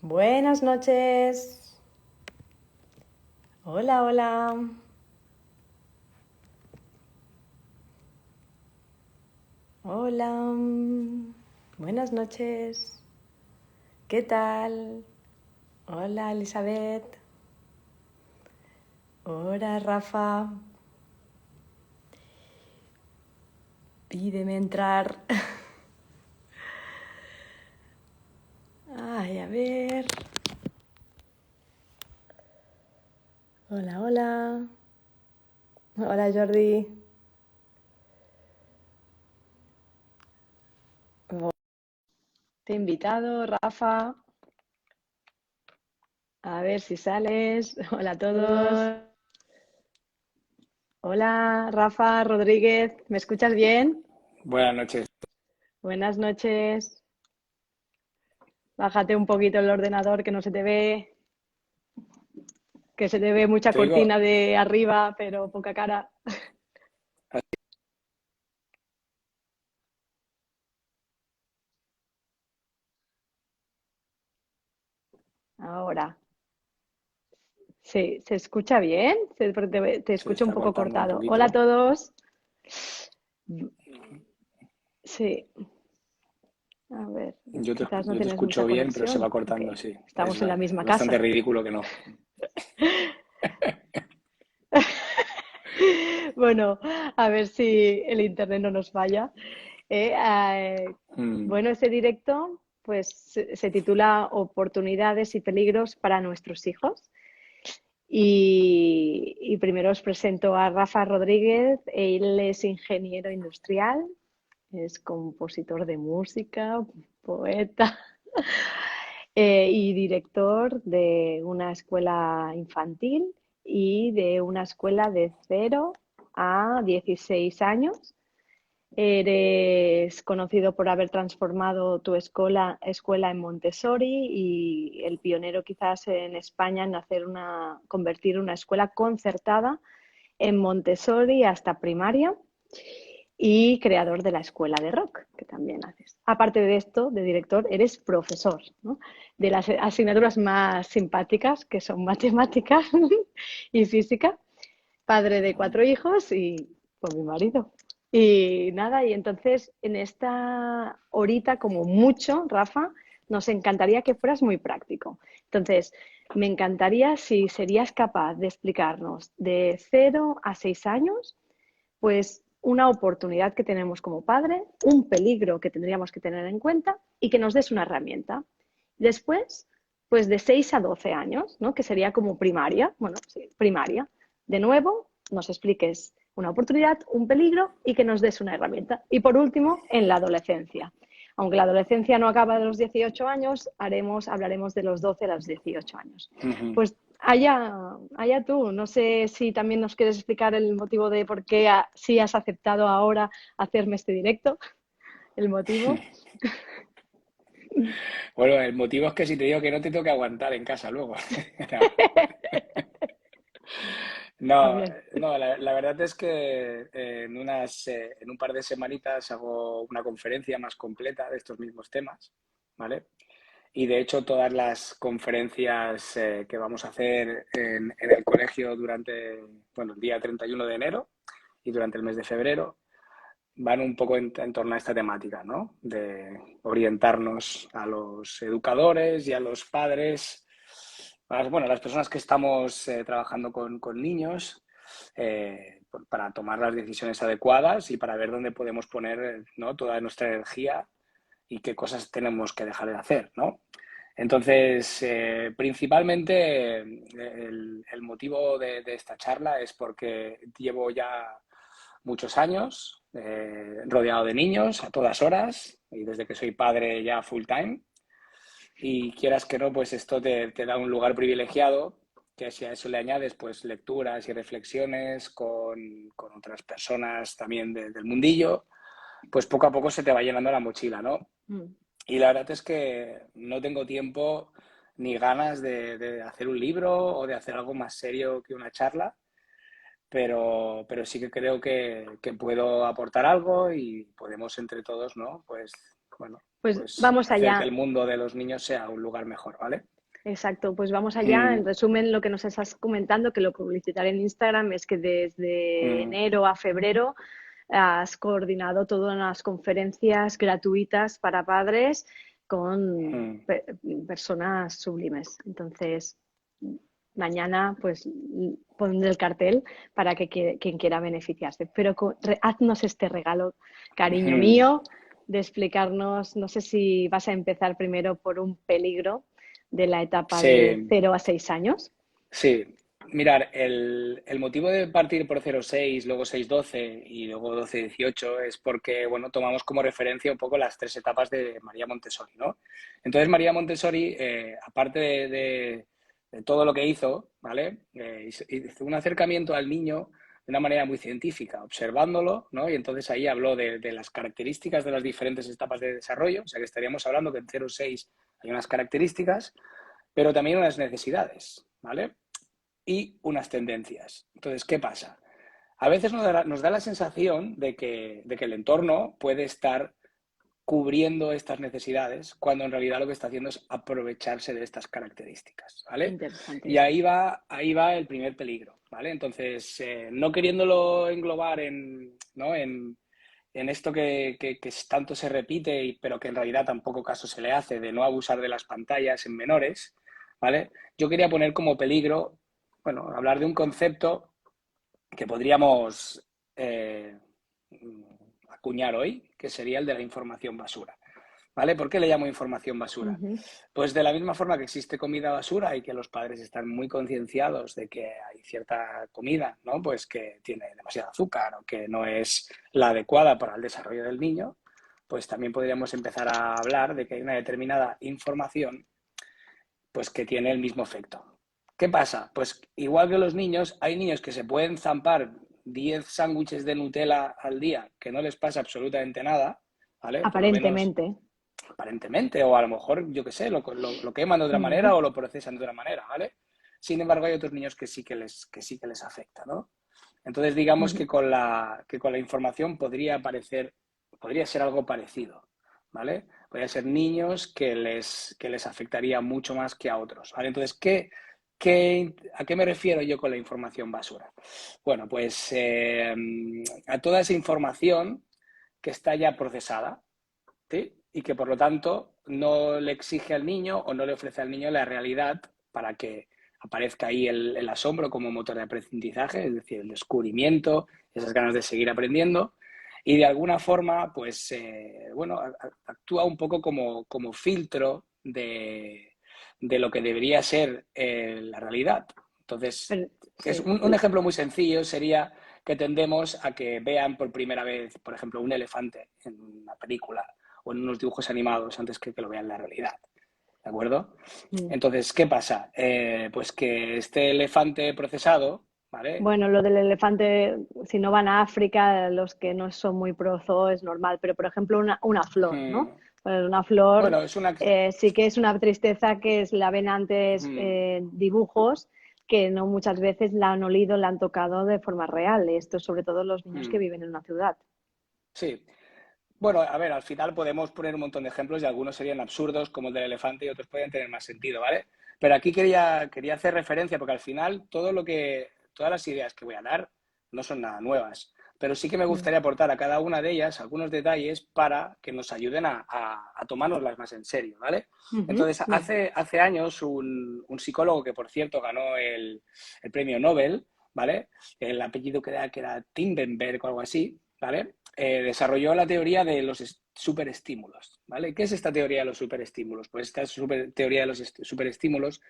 Buenas noches. Hola, hola. Hola. Buenas noches. ¿Qué tal? Hola, Elizabeth. Hola, Rafa. Pídeme entrar. Ay, a ver. Hola, hola. Hola, Jordi. Te he invitado, Rafa. A ver si sales. Hola a todos. Hola, Rafa Rodríguez. ¿Me escuchas bien? Buenas noches. Buenas noches. Bájate un poquito el ordenador que no se te ve, que se te ve mucha Te digo, cortina de arriba, pero poca cara. Ahora, sí, ¿se escucha bien? Te se escucho un está poco cortando un cortado. Hola a poquito. todos. Sí, a ver, quizás no Yo te tienes mucha escucho bien, pero se conexión. va Ok, cortando, sí. estamos en la Es misma bastante casa. ridículo que no. Bueno, a ver si el internet no nos falla. Mm, Bueno, este directo pues se titula Oportunidades y peligros para nuestros hijos. Y primero os presento a Rafa Rodríguez. Él es ingeniero industrial, es compositor de música, poeta y director de una escuela infantil y de una escuela de 0 a 16 años. Eres conocido por haber transformado tu escuela en Montessori y el pionero quizás en España en convertir una escuela concertada en Montessori hasta primaria y creador de la escuela de rock, que también haces. Aparte de esto, de director, eres profesor, ¿no? De las asignaturas más simpáticas, que son matemáticas y física, padre de 4 hijos y pues mi marido. Y nada, y entonces en esta horita, como mucho, Rafa, nos encantaría que fueras muy práctico. Entonces, me encantaría si serías capaz de explicarnos de 0 a 6 años, pues una oportunidad que tenemos como padre, un peligro que tendríamos que tener en cuenta y que nos des una herramienta. Después, pues de 6 a 12 años, ¿no? Que sería como primaria, bueno, sí, primaria. De nuevo, nos expliques una oportunidad, un peligro y que nos des una herramienta. Y por último, en la adolescencia. Aunque la adolescencia no acaba de los 18 años, hablaremos de los 12 a los 18 años. ujú. Pues allá tú. No sé si también nos quieres explicar el motivo de por qué sí has aceptado ahora hacerme este directo. El motivo. Bueno, el motivo es que si te digo que no te tengo que aguantar en casa luego. No, no, También. no, la verdad es que en un par de semanitas hago una conferencia más completa de estos mismos temas, ¿vale? Y de hecho todas las conferencias que vamos a hacer en el colegio durante, bueno, el día 31 de enero y durante el mes de febrero van un poco en torno a esta temática, ¿no? De orientarnos a los educadores y a los padres, bueno, a las personas que estamos trabajando con niños, para tomar las decisiones adecuadas y para ver dónde podemos poner, ¿no? Toda nuestra energía y qué cosas tenemos que dejar de hacer, ¿no? Entonces, principalmente el motivo de esta charla es porque llevo ya muchos años rodeado de niños a todas horas y desde que soy padre ya full time. Y quieras que no, pues esto te da un lugar privilegiado, que si a eso le añades pues lecturas y reflexiones con otras personas también del mundillo, pues poco a poco se te va llenando la mochila, ¿no? Mm. Y la verdad es que no tengo tiempo ni ganas de hacer un libro o de hacer algo más serio que una charla, pero sí que creo que puedo aportar algo y podemos entre todos, ¿no? Pues, bueno, Pues pues vamos hacer que allá. el mundo de los niños sea un lugar mejor, ¿vale? Exacto, pues vamos allá. En Mm, resumen, lo que nos estás comentando, que lo publicitaré en Instagram, es que desde mm, enero a febrero has coordinado todas unas conferencias gratuitas para padres con mm. personas sublimes. Entonces, mañana pues pondré el cartel para que quien quiera beneficiarse. Pero haznos este regalo, cariño Mm. mío, de explicarnos, no sé si vas a empezar primero por un peligro de la etapa de Sí, 0 a 6 años. sí. Mirar, el motivo de partir por 0,6, luego 6,12 y luego 12,18 es porque, bueno, tomamos como referencia un poco las tres etapas de María Montessori, ¿no? Entonces, María Montessori, aparte de todo lo que hizo, ¿vale? Hizo un acercamiento al niño de una manera muy científica, observándolo, ¿no? Y entonces ahí habló de las características de las diferentes etapas de desarrollo, o sea que estaríamos hablando que en 0,6 hay unas características, pero también unas necesidades, ¿vale? Y unas tendencias. Entonces, ¿qué pasa? A veces nos da la sensación de que el entorno puede estar cubriendo estas necesidades cuando en realidad lo que está haciendo es aprovecharse de estas características, ¿vale? Y Interesante. ahí va el primer peligro, ¿vale? Entonces, no queriéndolo englobar ¿no? en esto que tanto se repite, pero que en realidad tampoco caso se le hace, de no abusar de las pantallas en menores, ¿vale? Yo quería poner como peligro, bueno, hablar de un concepto que podríamos acuñar hoy, que sería el de la información basura. ¿Vale? ¿Por qué le llamo información basura? Ujú. Pues de la misma forma que existe comida basura y que los padres están muy concienciados de que hay cierta comida, ¿no? Pues que tiene demasiado azúcar o que no es la adecuada para el desarrollo del niño, pues también podríamos empezar a hablar de que hay una determinada información pues que tiene el mismo efecto. ¿Qué pasa? Pues igual que los niños, hay niños que se pueden zampar 10 sándwiches de Nutella al día que no les pasa absolutamente nada, ¿vale? Por lo menos Aparentemente. aparentemente, o a lo mejor, yo qué sé, lo queman de otra manera Ujú. o lo procesan de otra manera, ¿vale? Sin embargo, hay otros niños que sí que les afecta, ¿no? Entonces, digamos Ujú. que con la información podría ser algo parecido, ¿vale? Podría ser niños que les afectaría mucho más que a otros, ¿vale? Entonces, ¿a qué me refiero yo con la información basura? Bueno, pues a toda esa información que está ya procesada, ¿sí? Y que por lo tanto no le exige al niño o no le ofrece al niño la realidad para que aparezca ahí el asombro como motor de aprendizaje, es decir, el descubrimiento, esas ganas de seguir aprendiendo. Y de alguna forma, pues, bueno, actúa un poco como filtro de lo que debería ser la realidad. Entonces, es Sí. un ejemplo muy sencillo sería que tendemos a que vean por primera vez, por ejemplo, un elefante en una película o en unos dibujos animados antes que lo vean en la realidad. ¿De acuerdo? Mm. Entonces, ¿qué pasa? Pues que este elefante procesado, ¿vale? Bueno, lo del elefante, si no van a África, los que no son muy pro zoo es normal, pero por ejemplo una flor, ¿no? Hmm, Pues una flor bueno, es una... sí que es una tristeza que la ven antes Hmm, dibujos que no muchas veces la han olido, la han tocado de forma real. Esto sobre todo los niños que hmm, viven en una ciudad. sí. Bueno, a ver, al final podemos poner un montón de ejemplos y algunos serían absurdos, como el del elefante, y otros pueden tener más sentido, ¿vale? Pero aquí quería hacer referencia, porque al final todas las ideas que voy a dar no son nada nuevas, pero sí que me Mm. gustaría aportar a cada una de ellas algunos detalles para que nos ayuden a tomárnoslas más en serio, ¿vale? Ujú. Entonces, hace años un psicólogo que, por cierto, ganó el premio Nobel, ¿vale? El apellido que era Timbenberg o algo así, ¿vale? Desarrolló la teoría de los superestímulos, ¿vale? ¿Qué es esta teoría de los superestímulos? Pues esta teoría de los superestímulos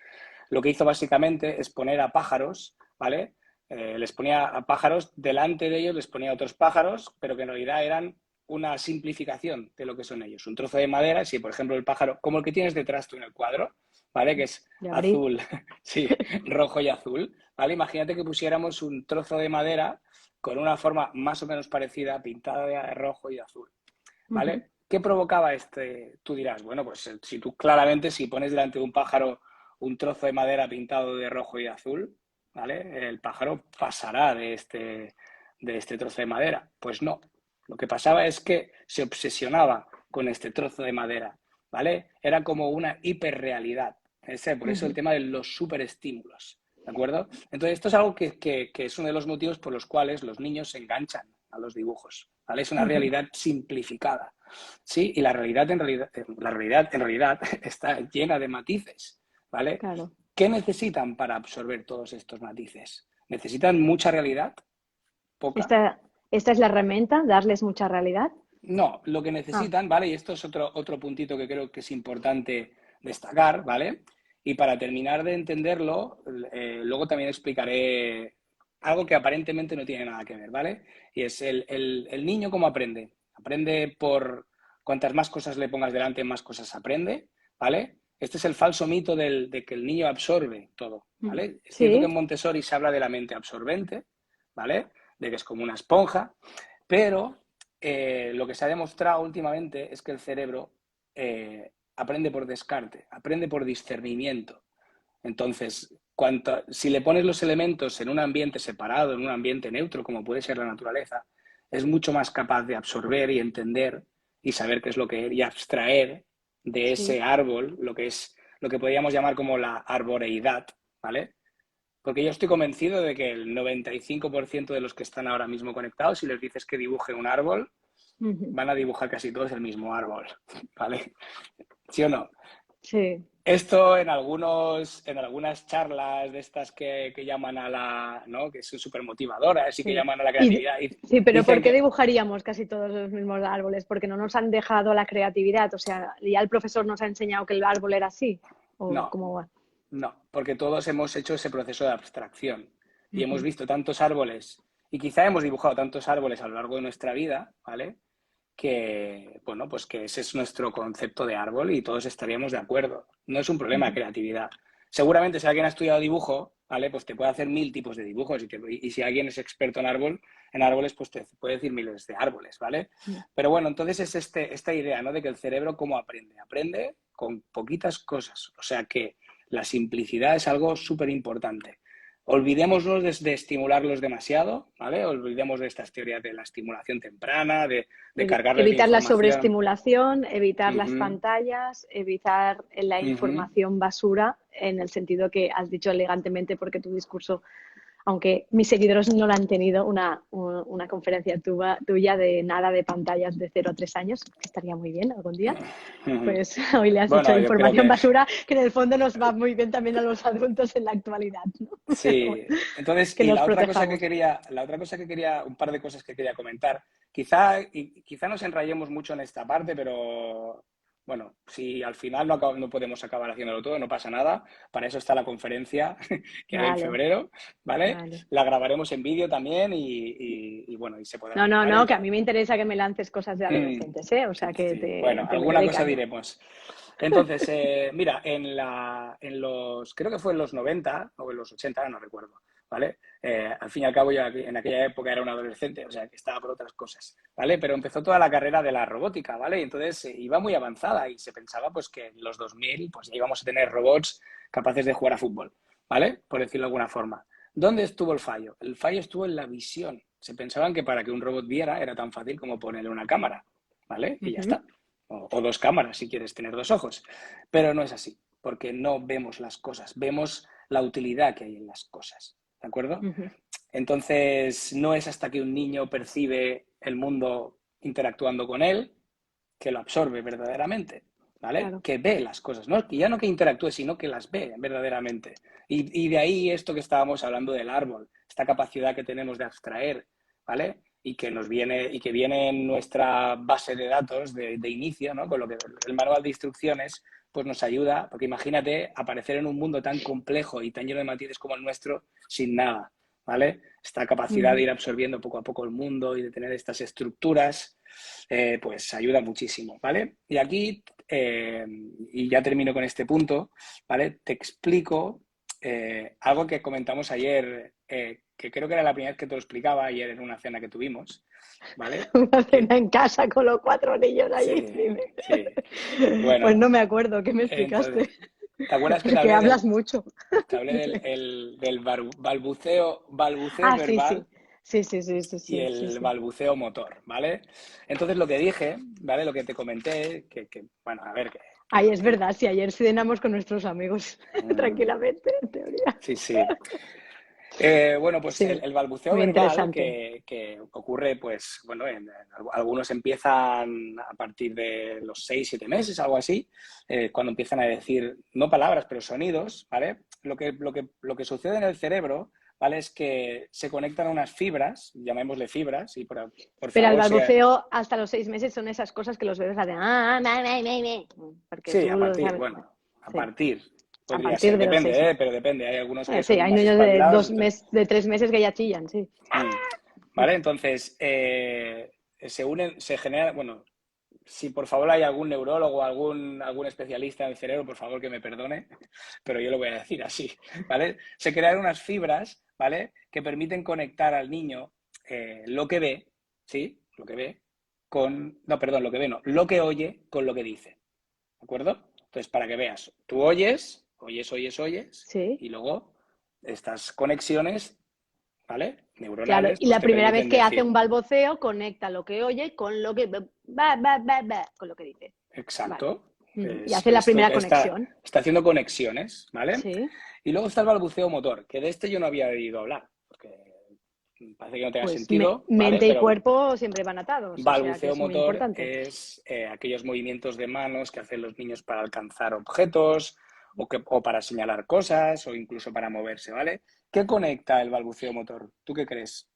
lo que hizo básicamente es poner a pájaros, ¿vale? Les ponía a pájaros, delante de ellos les ponía otros pájaros, pero que en realidad eran una simplificación de lo que son ellos. Un trozo de madera, si por ejemplo el pájaro, como el que tienes detrás tú en el cuadro, ¿vale? Que es Ya abrí. azul, sí, rojo y azul, ¿vale? Imagínate que pusiéramos un trozo de madera con una forma más o menos parecida, pintada de rojo y azul, Ujú. ¿vale? ¿Qué provocaba este? Tú dirás, bueno, pues si tú claramente, si pones delante de un pájaro un trozo de madera pintado de rojo y azul, ¿vale? El pájaro pasará de este trozo de madera. Pues no. Lo que pasaba es que se obsesionaba con este trozo de madera, ¿vale? Era como una hiperrealidad. Por eso el tema de los superestímulos, ¿de acuerdo? Entonces, esto es algo que es uno de los motivos por los cuales los niños se enganchan a los dibujos, ¿vale? Es una realidad simplificada, ¿sí? Y la realidad está llena de matices, ¿vale? Claro. ¿Qué necesitan para absorber todos estos matices? ¿Necesitan mucha realidad? ¿Poca? Esta es la herramienta, darles mucha realidad. No, lo que necesitan, ¿vale? Y esto es otro puntito que creo que es importante destacar, ¿vale? Y para terminar de entenderlo, luego también explicaré algo que aparentemente no tiene nada que ver, ¿vale? Y es el niño cómo aprende. Aprende por cuantas más cosas le pongas delante, más cosas aprende, ¿vale? Este es el falso mito de que el niño absorbe todo, ¿vale? Es cierto que en Sí, Montessori se habla de la mente absorbente, ¿vale? De que es como una esponja, pero lo que se ha demostrado últimamente es que el cerebro aprende por descarte, aprende por discernimiento. Entonces, si le pones los elementos en un ambiente separado, en un ambiente neutro, como puede ser la naturaleza, es mucho más capaz de absorber y entender y saber qué es lo que es y abstraer de ese sí. árbol lo que podríamos llamar como la arboreidad, ¿vale? Porque yo estoy convencido de que el 95% de los que están ahora mismo conectados, si les dices que dibuje un árbol, van a dibujar casi todos el mismo árbol, ¿vale? ¿Sí o no? Sí. Esto en algunas charlas de estas que llaman a la, ¿no? Que son súper motivadoras y que Sí. llaman a la creatividad, y Sí, pero ¿por dicen qué que dibujaríamos casi todos los mismos árboles? Porque no nos han dejado la creatividad. O sea, ya el profesor nos ha enseñado que el árbol era así. ¿O no, cómo va? no, porque todos hemos hecho ese proceso de abstracción y hemos visto tantos árboles y quizá hemos dibujado tantos árboles a lo largo de nuestra vida, ¿vale? Que, bueno, pues que ese es nuestro concepto de árbol y todos estaríamos de acuerdo. No es un problema de creatividad. Seguramente si alguien ha estudiado dibujo, ¿vale? Pues te puede hacer 1000 tipos de dibujos y si alguien es experto en árboles, pues te puede decir miles de árboles, ¿vale? Pero bueno, entonces es esta idea, ¿no? De que el cerebro, ¿cómo aprende? Aprende con poquitas cosas. O sea que la simplicidad es algo súper importante. Olvidémonos de estimularlos demasiado, ¿vale? Olvidemos de estas teorías de la estimulación temprana, de cargarles de Evitar la información. sobreestimulación, evitar las Ujú, pantallas, evitar la ujú. información basura, en el sentido que has dicho elegantemente, porque tu discurso, aunque mis seguidores no lo han tenido, una conferencia tuya de nada de pantallas de 0 a 3 años, que estaría muy bien algún día. Pues hoy le has dicho Bueno, yo creo información que basura, que en el fondo nos va muy bien también a los adultos en la actualidad, ¿no? Pero bueno, sí. Entonces, que y nos la protejamos. otra cosa que quería, un par de cosas que quería comentar. Quizá nos enrayemos mucho en esta parte, pero bueno, si al final no podemos acabar haciéndolo todo, no pasa nada. Para eso está la conferencia que hay en Vale, febrero, ¿vale? vale. La grabaremos en vídeo también y bueno, y se podrá No, ver, no, ¿vale? no, que a mí me interesa que me lances cosas de adolescentes, ¿eh? O sea, que Sí, bueno, te me alguna doy cosa caña. diremos. Entonces, mira, creo que fue en los 90 o en los 80, no recuerdo, ¿vale? Al fin y al cabo, yo en aquella época era un adolescente, o sea, que estaba por otras cosas, ¿vale? Pero empezó toda la carrera de la robótica, ¿vale? Y entonces iba muy avanzada y se pensaba, pues, que en los 2000, pues, ya íbamos a tener robots capaces de jugar a fútbol, ¿vale? Por decirlo de alguna forma. ¿Dónde estuvo el fallo? El fallo estuvo en la visión. Se pensaban que para que un robot viera era tan fácil como ponerle una cámara, ¿vale? Y ya Ujú. está. O dos cámaras si quieres tener dos ojos. Pero no es así, porque no vemos las cosas, vemos la utilidad que hay en las cosas, ¿de acuerdo? Ujú. Entonces, no es hasta que un niño percibe el mundo interactuando con él que lo absorbe verdaderamente, ¿vale? Claro. Que ve las cosas, ¿no? Que ya no que interactúe, sino que las ve verdaderamente. Y de ahí esto que estábamos hablando del árbol, esta capacidad que tenemos de abstraer, ¿vale? Y que viene en nuestra base de datos de inicio, ¿no? Con lo que el manual de instrucciones pues nos ayuda, porque imagínate aparecer en un mundo tan complejo y tan lleno de matices como el nuestro sin nada, ¿vale? Esta capacidad de Ujú. ir absorbiendo poco a poco el mundo y de tener estas estructuras, pues ayuda muchísimo, ¿vale? Y aquí, y ya termino con este punto, ¿vale? Te explico algo que comentamos ayer, que creo que era la primera vez que te lo explicaba ayer en una cena que tuvimos, ¿vale? Una Que, cena en casa con los 4 niños allí, sí, dime. sí. Pues Bueno, no me acuerdo, ¿qué me explicaste? entonces, ¿te acuerdas que Que hablas mucho. te hablé del balbuceo Ah, sí, verbal? sí. Sí, sí, sí, sí, y sí, sí, el sí. balbuceo motor, ¿vale? Entonces lo que dije, ¿vale? Lo que te comenté, bueno, a ver, Ay, es verdad, sí, ayer cenamos con nuestros amigos mm, tranquilamente, en teoría. sí, sí. Bueno, pues Sí, el balbuceo muy verbal interesante. que ocurre, pues, bueno, algunos empiezan a partir de los 6, 7 meses, algo así, cuando empiezan a decir, no palabras, pero sonidos, ¿vale? Lo que sucede en el cerebro, ¿vale? Es que se conectan unas fibras, llamémosle fibras, y por Pero el favor, balbuceo hasta los 6 meses son esas cosas que los bebés hacen. Porque sí, tú lo sabes. bueno, a Sí, partir, a podría ser, partir de los depende, 6 meses. pero depende, hay algunos que Sí, son hay más niños de espabilados. 2 meses, de 3 meses que ya chillan, sí. Mm. ¿Vale? Entonces, se unen, se genera, bueno, si por favor hay algún neurólogo, algún especialista del cerebro, por favor que me perdone, pero yo lo voy a decir así, ¿vale? Se crean unas fibras, ¿vale? Que permiten conectar al niño lo que ve, ¿sí? Lo que ve con, no, perdón, lo que ve no, lo que oye con lo que dice, ¿de acuerdo? Entonces, para que veas, tú oyes, Sí, y luego estas conexiones, ¿vale? claro. Neuronales, Y pues la te primera vez permiten que hace decir, un balbuceo, conecta lo que oye con lo que con lo que dice. Vale. exacto, Y hace la primera conexión. está haciendo conexiones, ¿vale? Sí. Y luego está el balbuceo motor, que de este yo no había oído hablar, porque parece que no tenga Pues sentido, ¿vale? mente y Pero cuerpo siempre van atados, o sea que balbuceo es muy motor importante. es aquellos movimientos de manos que hacen los niños para alcanzar objetos o para señalar cosas o incluso para moverse, ¿vale? ¿Qué conecta el balbuceo motor? ¿Tú qué crees?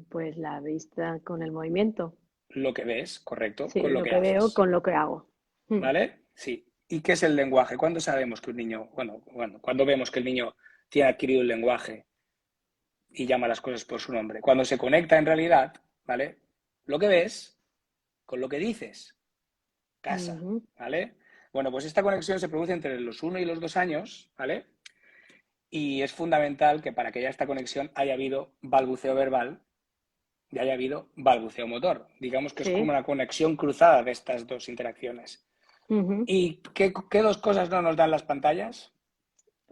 Pues la vista con el movimiento. Lo que ves, correcto, Sí, con lo lo que que veo haces. con lo que hago. Mm. ¿Vale? Sí. ¿Y qué es el lenguaje? ¿Cuándo sabemos que un niño, cuándo vemos que el niño tiene adquirido un lenguaje y llama las cosas por su nombre? Cuando se conecta en realidad, ¿vale? Lo que ves con lo que dices, casa, Ujú. ¿vale? Bueno, pues esta conexión se produce entre los 1 y los 2 años, ¿vale? Y es fundamental que para que haya esta conexión haya habido balbuceo verbal y haya habido balbuceo motor. Digamos que es como Sí. una conexión cruzada de estas dos interacciones. Ujú. ¿Y qué dos cosas no nos dan las pantallas?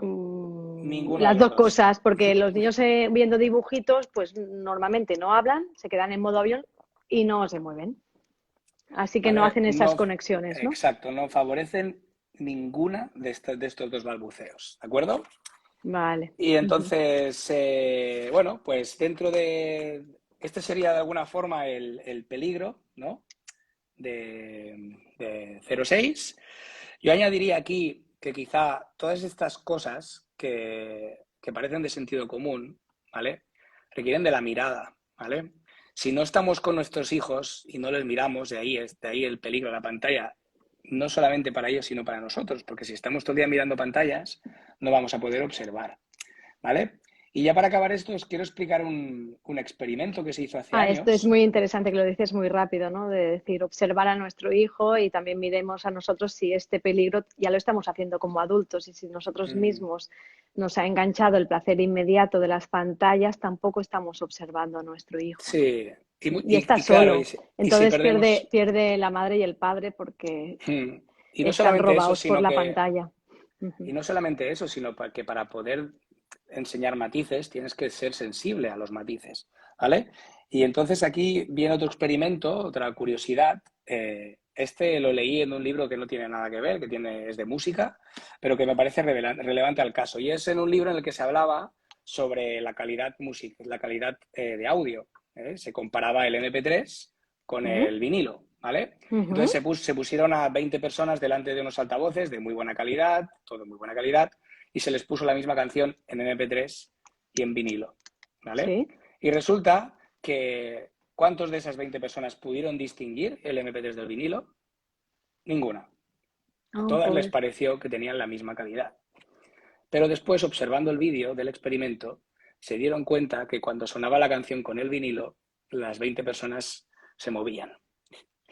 Ninguna de Las las dos dos. cosas, porque los niños viendo dibujitos, pues normalmente no hablan, se quedan en modo avión y no se mueven. Así que no ¿Vale? hacen esas No, conexiones, ¿no? exacto, no favorecen ninguna de estos dos balbuceos, ¿de acuerdo? Vale. Y Ujú. entonces, bueno, pues dentro de... Este sería de alguna forma el peligro, ¿no? De 0,6. Yo añadiría aquí que quizá todas estas cosas que parecen de sentido común, ¿vale? Requieren de la mirada, ¿vale? Si no estamos con nuestros hijos y no les miramos, de ahí el peligro de la pantalla, no solamente para ellos, sino para nosotros, porque si estamos todo el día mirando pantallas, no vamos a poder observar, ¿vale? Y ya para acabar esto, os quiero explicar un experimento que se hizo hace Esto es años. muy interesante que lo dices muy rápido, ¿no? De decir, observar a nuestro hijo y también miremos a nosotros si este peligro ya lo estamos haciendo como adultos y si nosotros Mm, mismos nos ha enganchado el placer inmediato de las pantallas, tampoco estamos observando a nuestro hijo, ¿no? sí, Y está y claro, solo. y si Entonces perdemos... pierde la madre y el padre porque Y no están solamente eso, robados por sino la que... pantalla. Y Ujú. no solamente eso, sino que para poder enseñar matices tienes que ser sensible a los matices, ¿vale? Y entonces aquí viene otro experimento, otra curiosidad. Este lo leí en un libro que no tiene nada que ver, es de música, pero que me parece relevante al caso. Y es en un libro en el que se hablaba sobre la calidad la calidad de audio. Se comparaba el MP3 con ¿Mm? el vinilo, ¿vale? Entonces Ujú. se pusieron a 20 personas delante de unos altavoces de muy buena calidad, todo de muy buena calidad, y se les puso la misma canción en MP3 y en vinilo, ¿vale? Sí. Y resulta que ¿cuántos de esas 20 personas pudieron distinguir el MP3 del vinilo? Ninguna. A Oh, todas les pobre. pareció que tenían la misma calidad. Pero después, observando el vídeo del experimento, se dieron cuenta que cuando sonaba la canción con el vinilo, las 20 personas se movían.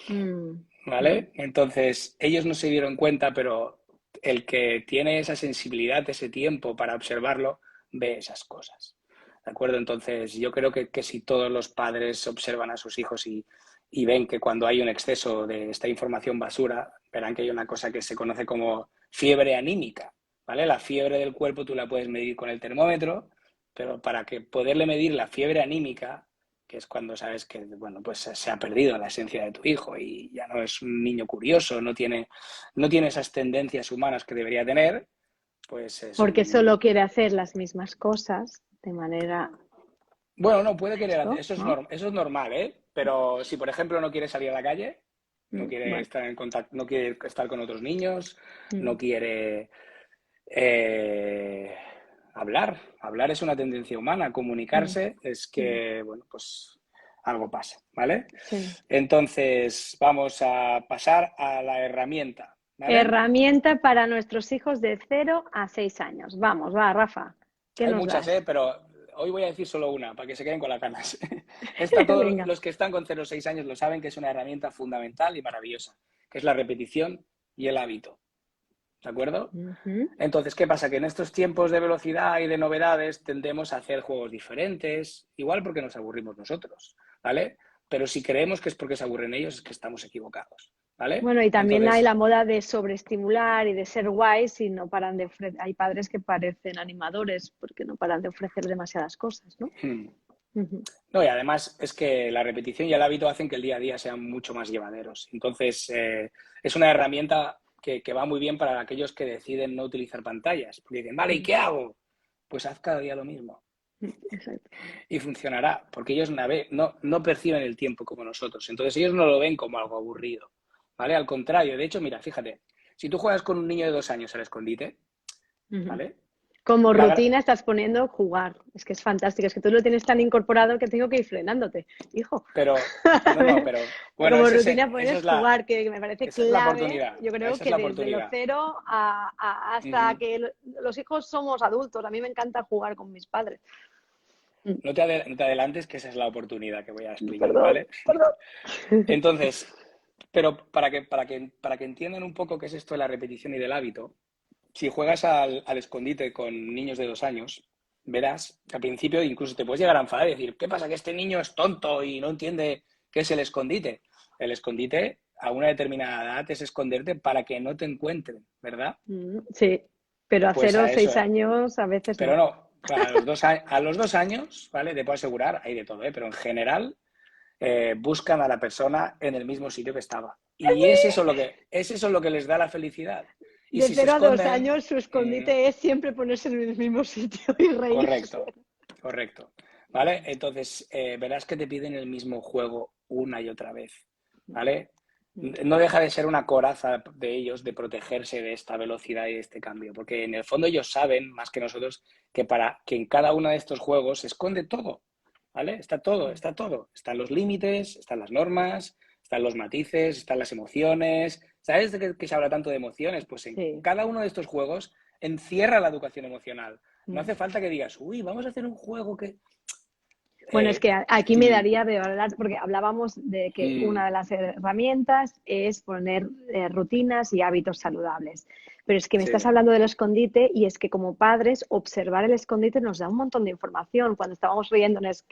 Mm. Ujú. ¿Vale? Entonces, ellos no se dieron cuenta, pero el que tiene esa sensibilidad, ese tiempo para observarlo, ve esas cosas. ¿De acuerdo? Entonces, yo creo que si todos los padres observan a sus hijos y ven que cuando hay un exceso de esta información basura, verán que hay una cosa que se conoce como fiebre anímica, ¿vale? La fiebre del cuerpo tú la puedes medir con el termómetro pero para que poderle medir la fiebre anímica, que es cuando sabes que, bueno, pues se ha perdido la esencia de tu hijo y ya no es un niño curioso, no tiene esas tendencias humanas que debería tener, pues es Porque un... solo quiere hacer las mismas cosas de manera Bueno, no, puede querer hacer, esto, ¿no? eso es normal, ¿eh? Pero si, por ejemplo, no quiere salir a la calle, no quiere Bueno. estar en contacto, no quiere estar con otros niños, no Mm, quiere eh, hablar. Hablar es una tendencia humana, mm, comunicarse es mm. que, bueno, pues algo pasa, ¿vale? Sí. Entonces, vamos a pasar a la herramienta, ¿vale? Herramienta para nuestros hijos de 0 a 6 años. Vamos, va, Rafa, ¿qué Hay nos muchas, das? pero hoy voy a decir solo una para que se queden con las ganas. Todos Venga. los que están con 0 a 6 años lo saben que es una herramienta fundamental y maravillosa, que es la repetición y el hábito, ¿de acuerdo? Ujú. Entonces, ¿qué pasa? Que en estos tiempos de velocidad y de novedades tendemos a hacer juegos diferentes, igual porque nos aburrimos nosotros, ¿vale? Pero si creemos que es porque se aburren ellos, es que estamos equivocados, ¿vale? Bueno, y también hay Entonces, la moda de sobreestimular y de ser guays y no paran de ofrecer. Hay padres que parecen animadores porque no paran de ofrecer demasiadas cosas, ¿no? hmm, Ujú. no, y además es que la repetición y el hábito hacen que el día a día sean mucho más llevaderos. Entonces, es una herramienta que va muy bien para aquellos que deciden no utilizar pantallas. Porque dicen, vale, ¿y Ujú. qué hago? Pues haz cada día lo mismo. Exacto. Y funcionará, porque ellos no perciben el tiempo como nosotros. Entonces, ellos no lo ven como algo aburrido. ¿Vale? Al contrario, de hecho, mira, fíjate, si tú juegas con un niño de 2 años al escondite, Ujú. ¿vale? Como La, rutina estás poniendo jugar. Es que es fantástico. Es que tú lo tienes tan incorporado que tengo que ir frenándote, hijo. pero, A no, no, ver, pero, bueno, como rutina pones esa jugar, que me parece es la clave. oportunidad. Yo creo Esa es que la desde los oportunidad. 0 hasta Uh-huh. que los hijos somos adultos. A mí me encanta jugar con mis padres. Mm. No te adelantes, que esa es la oportunidad que voy a explicar, Perdón, ¿vale? perdón. Entonces, pero para que entiendan un poco qué es esto de la repetición y del hábito, si juegas al escondite con niños de 2 años, verás que al principio incluso te puedes llegar a enfadar y decir, ¿qué pasa? Que este niño es tonto y no entiende qué es el escondite. El escondite a una determinada edad es esconderte para que no te encuentren, ¿verdad? Sí, pero a Pues cero o a eso, 6 años a veces pero no. no, a los 2 años, ¿vale? Te puedo asegurar, hay de todo, ¿eh? Pero en general buscan a la persona en el mismo sitio que estaba. Y es eso lo que les da la felicidad. Y De si se 0 a 2 años, esconden, su mm, escondite es siempre ponerse en el mismo sitio y reírse. correcto, correcto. ¿Vale? Entonces, verás que te piden el mismo juego una y otra vez. ¿Vale? No deja de ser una coraza de ellos de protegerse de esta velocidad y de este cambio, porque en el fondo ellos saben, más que nosotros, que en cada uno de estos juegos se esconde todo, ¿vale? Está todo, está todo. Están los límites, están las normas, están los matices, están las emociones. ¿Sabes de qué se habla tanto de emociones? Pues en Sí. cada uno de estos juegos encierra la educación emocional. No hace falta que digas, uy, vamos a hacer un juego que... Bueno, es Eh, que aquí me mm, daría de hablar, porque hablábamos de que mm, una de las herramientas es poner rutinas y hábitos saludables. Pero es que me sí, estás hablando del escondite y es que como padres observar el escondite nos da un montón de información. Cuando estábamos riéndonos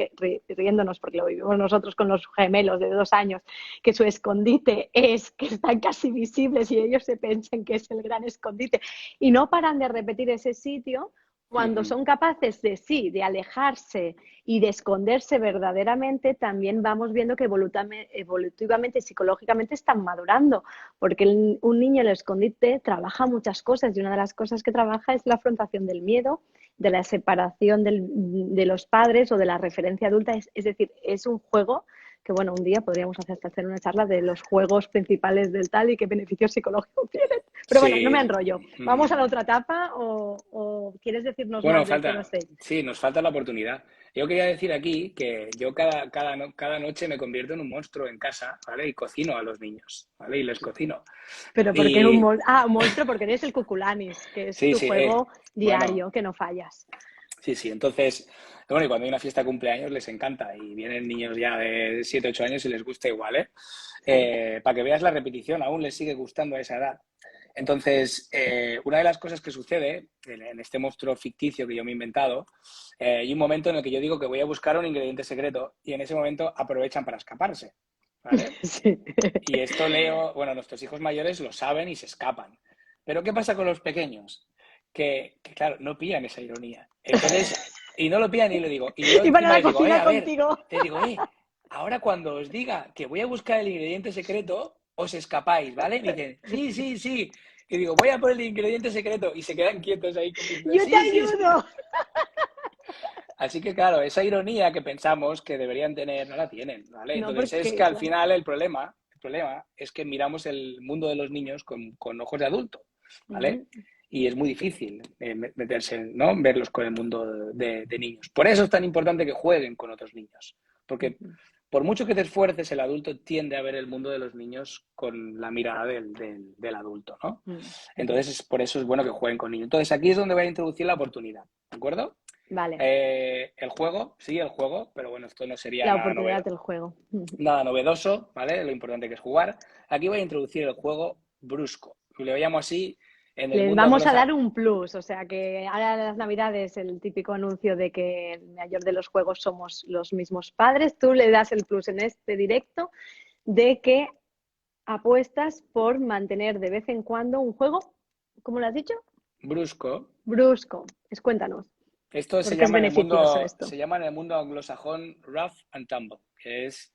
porque lo vivimos nosotros con los gemelos de 2 años, que su escondite es que están casi visibles y ellos se piensan que es el gran escondite y no paran de repetir ese sitio. Cuando ujú, son capaces de sí, de alejarse y de esconderse verdaderamente, también vamos viendo que evolutivamente, psicológicamente están madurando, porque un niño en el escondite trabaja muchas cosas y una de las cosas que trabaja es la afrontación del miedo, de la separación de los padres o de la referencia adulta. Es decir, es un juego que, bueno, un día podríamos hacer una charla de los juegos principales del tal y qué beneficios psicológicos tienen. Pero bueno, no me sí. enrollo. ¿Vamos a la mm. otra etapa o quieres decirnos Bueno, más del 0 a 6? sí, nos falta la oportunidad. Yo quería decir aquí que yo cada noche me convierto en un monstruo en casa, ¿vale? Y cocino a los niños, ¿vale? Y les cocino. Pero porque es Y un monstruo, porque eres el Cuculanis, que es sí, tu sí, juego bueno, diario, que no fallas. sí, sí. Entonces, bueno, y cuando hay una fiesta de cumpleaños les encanta y vienen niños ya de 7 8 años y les gusta igual, ¿eh? Sí. Para que veas la repetición, aún les sigue gustando a esa edad. Entonces, una de las cosas que sucede en este monstruo ficticio que yo me he inventado, hay un momento en el que yo digo que voy a buscar un ingrediente secreto y en ese momento aprovechan para escaparse, ¿vale? Sí. Y esto bueno, nuestros hijos mayores lo saben y se escapan. Pero ¿qué pasa con los pequeños? Que claro, no pillan esa ironía. Entonces, Y no lo pillan y le digo, y yo Y van a encima la les digo, cocina a ver, contigo. te digo, ahora cuando os diga que voy a buscar el ingrediente secreto, os escapáis, ¿vale? Me dicen, sí, sí, sí. Y digo, voy a por el ingrediente secreto. Y se quedan quietos ahí como diciendo, Yo te sí, sí, sí. ayudo. Así que claro, esa ironía que pensamos que deberían tener, no la tienen, ¿vale? No, Entonces es que porque, al claro. final el problema es que miramos el mundo de los niños con ojos de adulto, ¿vale? Ujú, Y es muy difícil meterse, ¿no? Verlos con el mundo de niños. Por eso es tan importante que jueguen con otros niños, porque ujú, por mucho que te esfuerces, el adulto tiende a ver el mundo de los niños con la mirada del adulto, ¿no? ujú. Entonces, por eso es bueno que jueguen con niños. Entonces, aquí es donde voy a introducir la oportunidad, ¿de acuerdo? Vale, El juego, sí, el juego, pero bueno, esto no sería la oportunidad del juego. nada novedoso, ¿vale? Lo importante que es jugar. Aquí voy a introducir el juego brusco. Lo llamo así en el Les mundo vamos a dar anglosajón. un plus, o sea que ahora en las Navidades el típico anuncio de que el mayor de los juegos somos los mismos padres, tú le das el plus en este directo de que apuestas por mantener de vez en cuando un juego, ¿cómo lo has dicho? Brusco. Brusco. Cuéntanos, Esto ¿por qué es beneficioso esto? se llama en el mundo anglosajón rough and tumble, que es,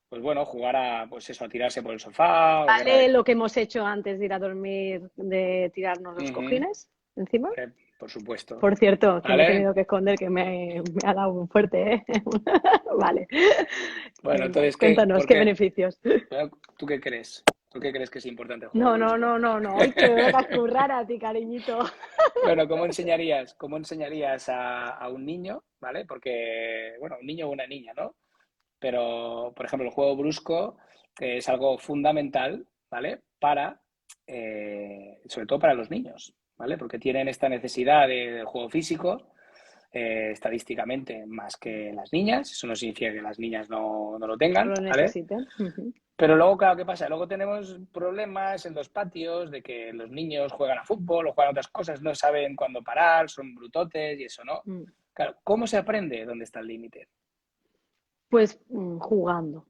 pues bueno, jugar a, pues eso, a tirarse por el sofá, o bueno, ¿Vale lo que hemos hecho antes de ir a dormir, de tirarnos los ujú, cojines encima? por supuesto, Por cierto, que me he ¿vale? tenido que esconder, que me ha dado un fuerte, ¿eh? Vale. Bueno, Venga, entonces, cuéntanos, ¿por ¿qué qué? beneficios? ¿Tú qué crees? ¿Tú qué crees que es importante el juego No, no, brusco? no, no, no. Hoy que me vengas a currar a ti, cariñito. Bueno, ¿cómo enseñarías a un niño, ¿vale? Porque, bueno, un niño o una niña, ¿no? Pero, por ejemplo, el juego brusco es algo fundamental, ¿vale? Sobre todo para los niños, ¿vale? Porque tienen esta necesidad del juego físico, estadísticamente más que las niñas. Eso no significa que las niñas no lo No tengan, lo ¿vale? necesiten. Pero luego, claro, ¿qué pasa? Luego tenemos problemas en los patios de que los niños juegan a fútbol o juegan a otras cosas, no saben cuándo parar, son brutotes y eso, ¿no? Claro, ¿cómo se aprende dónde está el límite? Pues jugando.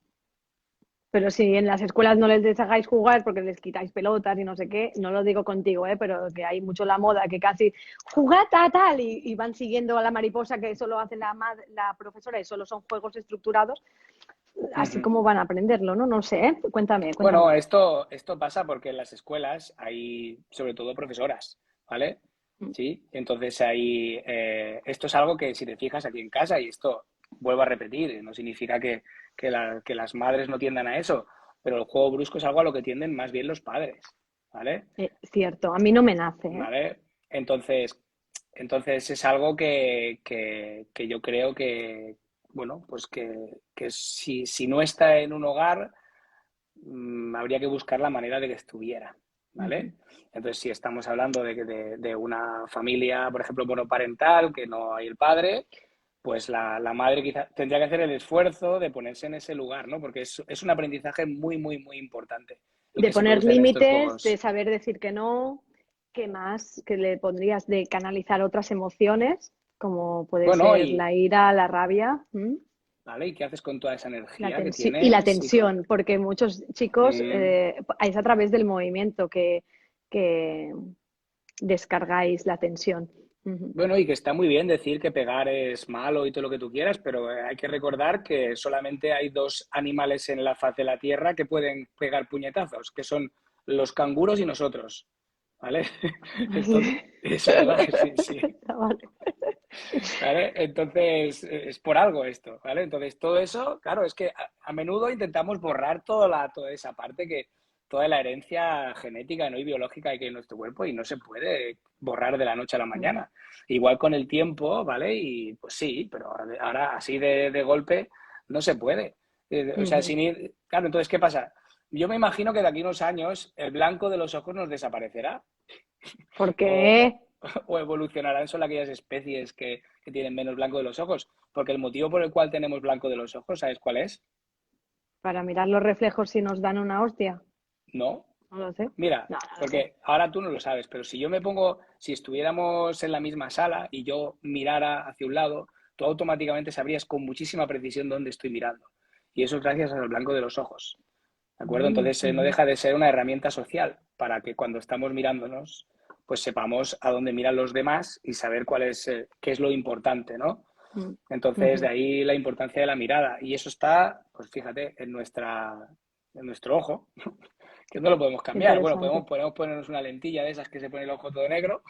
Pero si en las escuelas no les dejáis jugar porque les quitáis pelotas y no sé qué, no lo digo contigo, pero que hay mucho la moda que casi jugata tal y van siguiendo a la mariposa que solo hace la profesora y solo son juegos estructurados, así Ujú. como van a aprenderlo, ¿no? No sé, ¿eh? Cuéntame, Bueno, cuéntame. esto pasa porque en las escuelas hay sobre todo profesoras, ¿vale? Mm, Sí, entonces esto es algo que si te fijas aquí en casa, y esto vuelvo a repetir, no significa que las madres no tiendan a eso, pero el juego brusco es algo a lo que tienden más bien los padres, ¿vale? cierto, a mí no me nace, ¿eh? ¿Vale? Entonces es algo que yo creo que, bueno, pues que si no está en un hogar, habría que buscar la manera de que estuviera, Ujú. ¿vale? Entonces, si estamos hablando de una familia, por ejemplo, monoparental, que no hay el padre, pues la madre quizá tendría que hacer el esfuerzo de ponerse en ese lugar, ¿no? Porque es un aprendizaje muy, muy, muy importante el De que se poner produce en estos límites, de juegos. saber decir que no, ¿qué más? Que le pondrías de canalizar otras emociones, como puede Bueno, ser la ira, la rabia. ¿vale? ¿Y qué haces con toda esa La energía que tensión y la tienes? tensión, porque muchos chicos Mm, es a través del movimiento que descargáis la tensión. Ujú. bueno, y que está muy bien decir que pegar es malo y todo lo que tú quieras, pero hay que recordar que solamente hay dos animales en la faz de la Tierra que pueden pegar puñetazos, que son los canguros y nosotros, ¿vale? Entonces, Sí. es verdad, sí, sí. Vale. ¿Vale? Entonces, es por algo esto, ¿vale? Entonces, todo eso, claro, es que a menudo intentamos borrar toda esa parte toda la herencia genética, ¿no? Y biológica que hay en nuestro cuerpo y no se puede borrar de la noche a la mañana. Igual con el tiempo, ¿vale? Y pues sí, pero ahora así de golpe no se puede. O sea, Ujú. claro, entonces, ¿qué pasa? Yo me imagino que de aquí a unos años el blanco de los ojos nos desaparecerá ¿Por o, qué? o evolucionarán solo aquellas especies que tienen menos blanco de los ojos. Porque el motivo por el cual tenemos blanco de los ojos, ¿sabes cuál es? Para mirar los reflejos si nos dan una hostia. No. No lo sé. Mira, No, no lo sé. porque ahora tú no lo sabes, pero si estuviéramos en la misma sala y yo mirara hacia un lado, tú automáticamente sabrías con muchísima precisión dónde estoy mirando. Y eso es gracias al blanco de los ojos. ¿De acuerdo? Entonces no Ujú. deja de ser una herramienta social para que cuando estamos mirándonos, pues sepamos a dónde miran los demás y saber qué es lo importante, ¿no? mm, Entonces, de ujú. ahí la importancia de la mirada. Y eso está, pues fíjate, en nuestro ojo, que no lo podemos Qué cambiar. Bueno, interesante. podemos ponernos una lentilla de esas que se pone el ojo todo negro,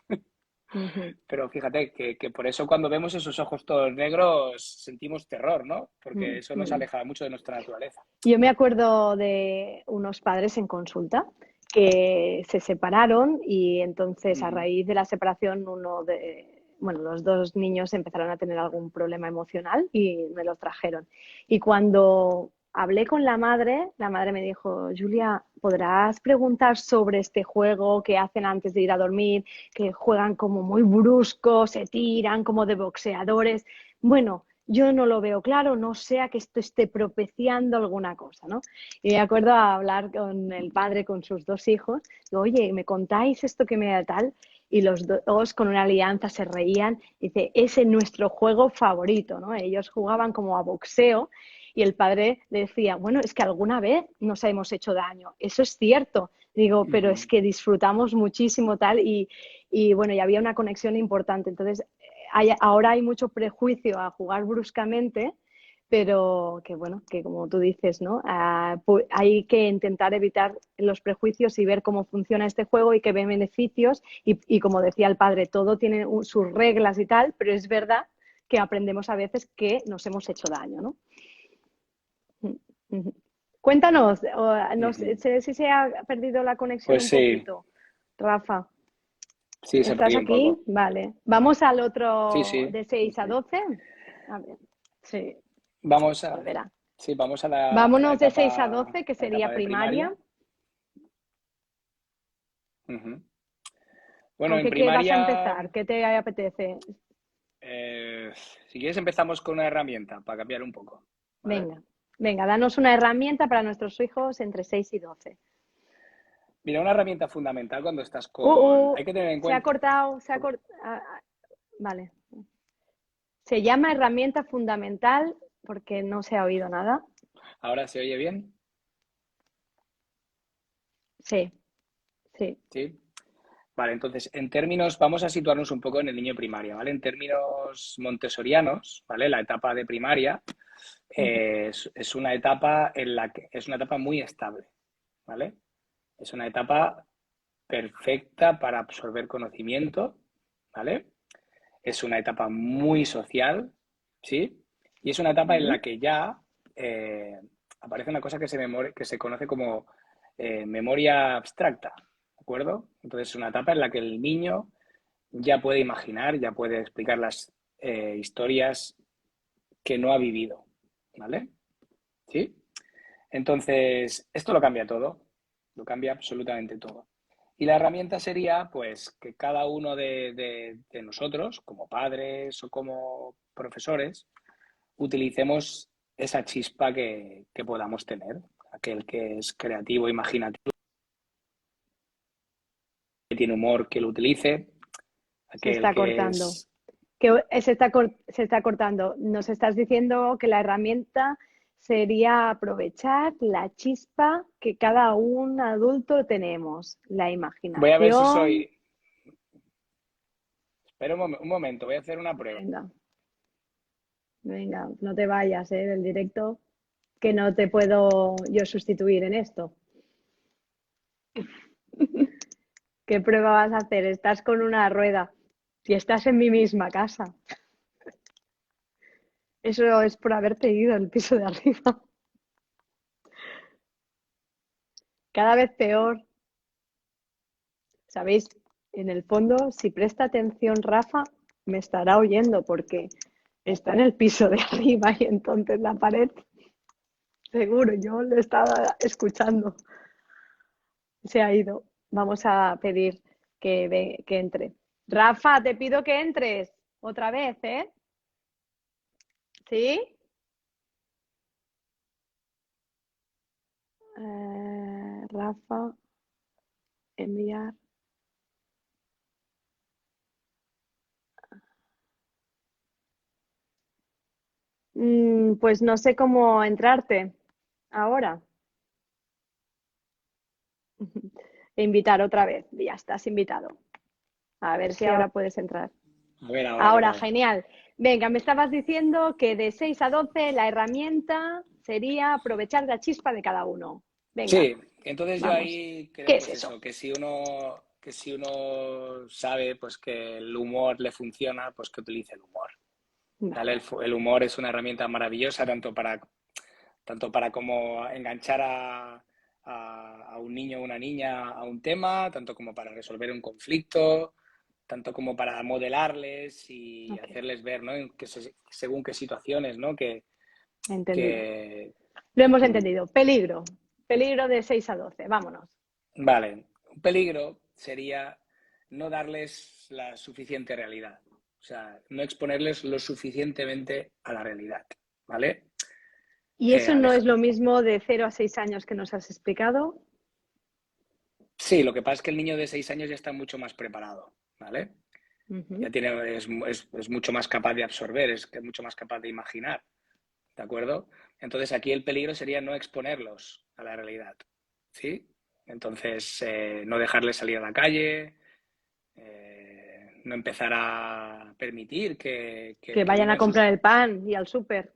Ujú, pero fíjate que por eso cuando vemos esos ojos todos negros sentimos terror, ¿no? Porque mm, eso nos mm. aleja mucho de nuestra naturaleza. Yo me acuerdo de unos padres en consulta que se separaron y entonces a Ujú, raíz de la separación bueno, los dos niños empezaron a tener algún problema emocional y me los trajeron. Y cuando hablé con la madre me dijo, Julia, ¿podrás preguntar sobre este juego que hacen antes de ir a dormir, que juegan como muy bruscos, se tiran como de boxeadores? Bueno, yo no lo veo claro, no sea que esto esté propiciando alguna cosa, ¿no? Y me acuerdo a hablar con el padre, con sus dos hijos, digo, oye, ¿me contáis esto que me da tal? Y los dos con una alianza se reían, dice, ese es nuestro juego favorito, ¿no? Ellos jugaban como a boxeo y el padre le decía, bueno, es que alguna vez nos hemos hecho daño, eso es cierto, digo, pero es ujú. que disfrutamos muchísimo tal y bueno, y había una conexión importante. Entonces, ahora hay mucho prejuicio a jugar bruscamente, pero que bueno, que como tú dices, ¿no? Hay que intentar evitar los prejuicios y ver cómo funciona este juego y qué beneficios. Y como decía el padre, todo tiene sus reglas y tal, pero es verdad que aprendemos a veces que nos hemos hecho daño, ¿no? Cuéntanos, no Ujú. sé si se ha perdido la conexión Pues un sí, poquito. Rafa, sí, se ¿estás perdió un aquí? poco. Vale. Vamos al Sí, otro sí, de sí, 6 a sí. 12. A ver, sí, Vamos a, volverá. sí, vamos a Vámonos de 6 a 12, que la etapa sería de primaria. primaria. Ujú. Bueno, ¿Con en qué vas a primaria, empezar? ¿Qué te apetece? eh, si quieres empezamos con una herramienta para cambiar un poco, ¿vale? Venga, venga, danos una herramienta para nuestros hijos entre 6 y 12. Mira, una herramienta fundamental cuando estás con... Hay que tener en Se ha cuenta... cortado, vale. Se llama herramienta fundamental porque no se ha oído nada. ¿Ahora se oye bien? Sí, sí. Sí. Vale, entonces, en términos, vamos a situarnos un poco en el niño primaria, ¿vale? En términos montessorianos, ¿vale? La etapa de primaria es una etapa en la que es una etapa muy estable, ¿vale? Es una etapa perfecta para absorber conocimiento, ¿vale? Es una etapa muy social, ¿sí? Y es una etapa en la que ya eh, aparece una cosa que se conoce como memoria abstracta, ¿de acuerdo? Entonces es una etapa en la que el niño ya puede imaginar, ya puede explicar las historias que no ha vivido, ¿vale? ¿Sí? Entonces, esto lo cambia todo, lo cambia absolutamente todo. Y la herramienta sería, pues, que cada uno de nosotros, como padres o como profesores, utilicemos esa chispa que podamos tener. Aquel que es creativo, imaginativo, que tiene humor, que lo utilice. Se Aquel está que cortando. es... Se está cortando. Nos estás diciendo que la herramienta sería aprovechar la chispa que cada un adulto tenemos, la Voy a ver si imaginación. soy... Espera un momento, voy a hacer una prueba. Venga, venga, no te vayas, del directo, que no te puedo yo sustituir en esto. ¿Qué prueba vas a hacer? Estás con una rueda y estás en mi misma casa. Eso es por haberte ido al piso de arriba. Cada vez peor. ¿Sabéis? En el fondo, si presta atención Rafa, me estará oyendo porque está en el piso de arriba y entonces la pared, seguro, yo lo estaba escuchando. Se ha ido. Vamos a pedir que entre. Rafa, te pido que entres otra vez, ¿eh? ¿Sí? Rafa, enviar. Pues no sé cómo entrarte ahora. Invitar otra vez. Ya estás invitado. A ver si Sí, ahora puedes entrar. a ver ahora qué Ahora, tal. genial. Venga, me estabas diciendo que de 6 a 12 la herramienta sería aprovechar la chispa de cada uno. Venga, Sí, entonces yo vamos. ahí creo ¿Qué es pues eso? eso, que si uno sabe pues que el humor le funciona, pues que utilice el humor. ¿Vale? Vale. El humor es una herramienta maravillosa tanto para como enganchar a un niño o una niña a un tema, tanto como para resolver un conflicto, tanto como para modelarles y Ok, hacerles ver, ¿no? Según qué situaciones, ¿no? entendido. Que... Lo hemos entendido. Peligro. Peligro de 6 a 12. Vámonos. Vale, un peligro sería no darles la suficiente realidad, o sea, no exponerles lo suficientemente a la realidad, ¿vale? ¿Y eso no Aleja. es lo mismo de 0 a 6 años que nos has explicado? Sí, lo que pasa es que el niño de 6 años ya está mucho más preparado, ¿vale? Ujú. Ya es mucho más capaz de absorber, mucho más capaz de imaginar, ¿de acuerdo? Entonces aquí el peligro sería no exponerlos a la realidad, ¿sí? Entonces, no dejarles salir a la calle, no empezar a permitir Que que vayan a vivan comprar el pan y al súper.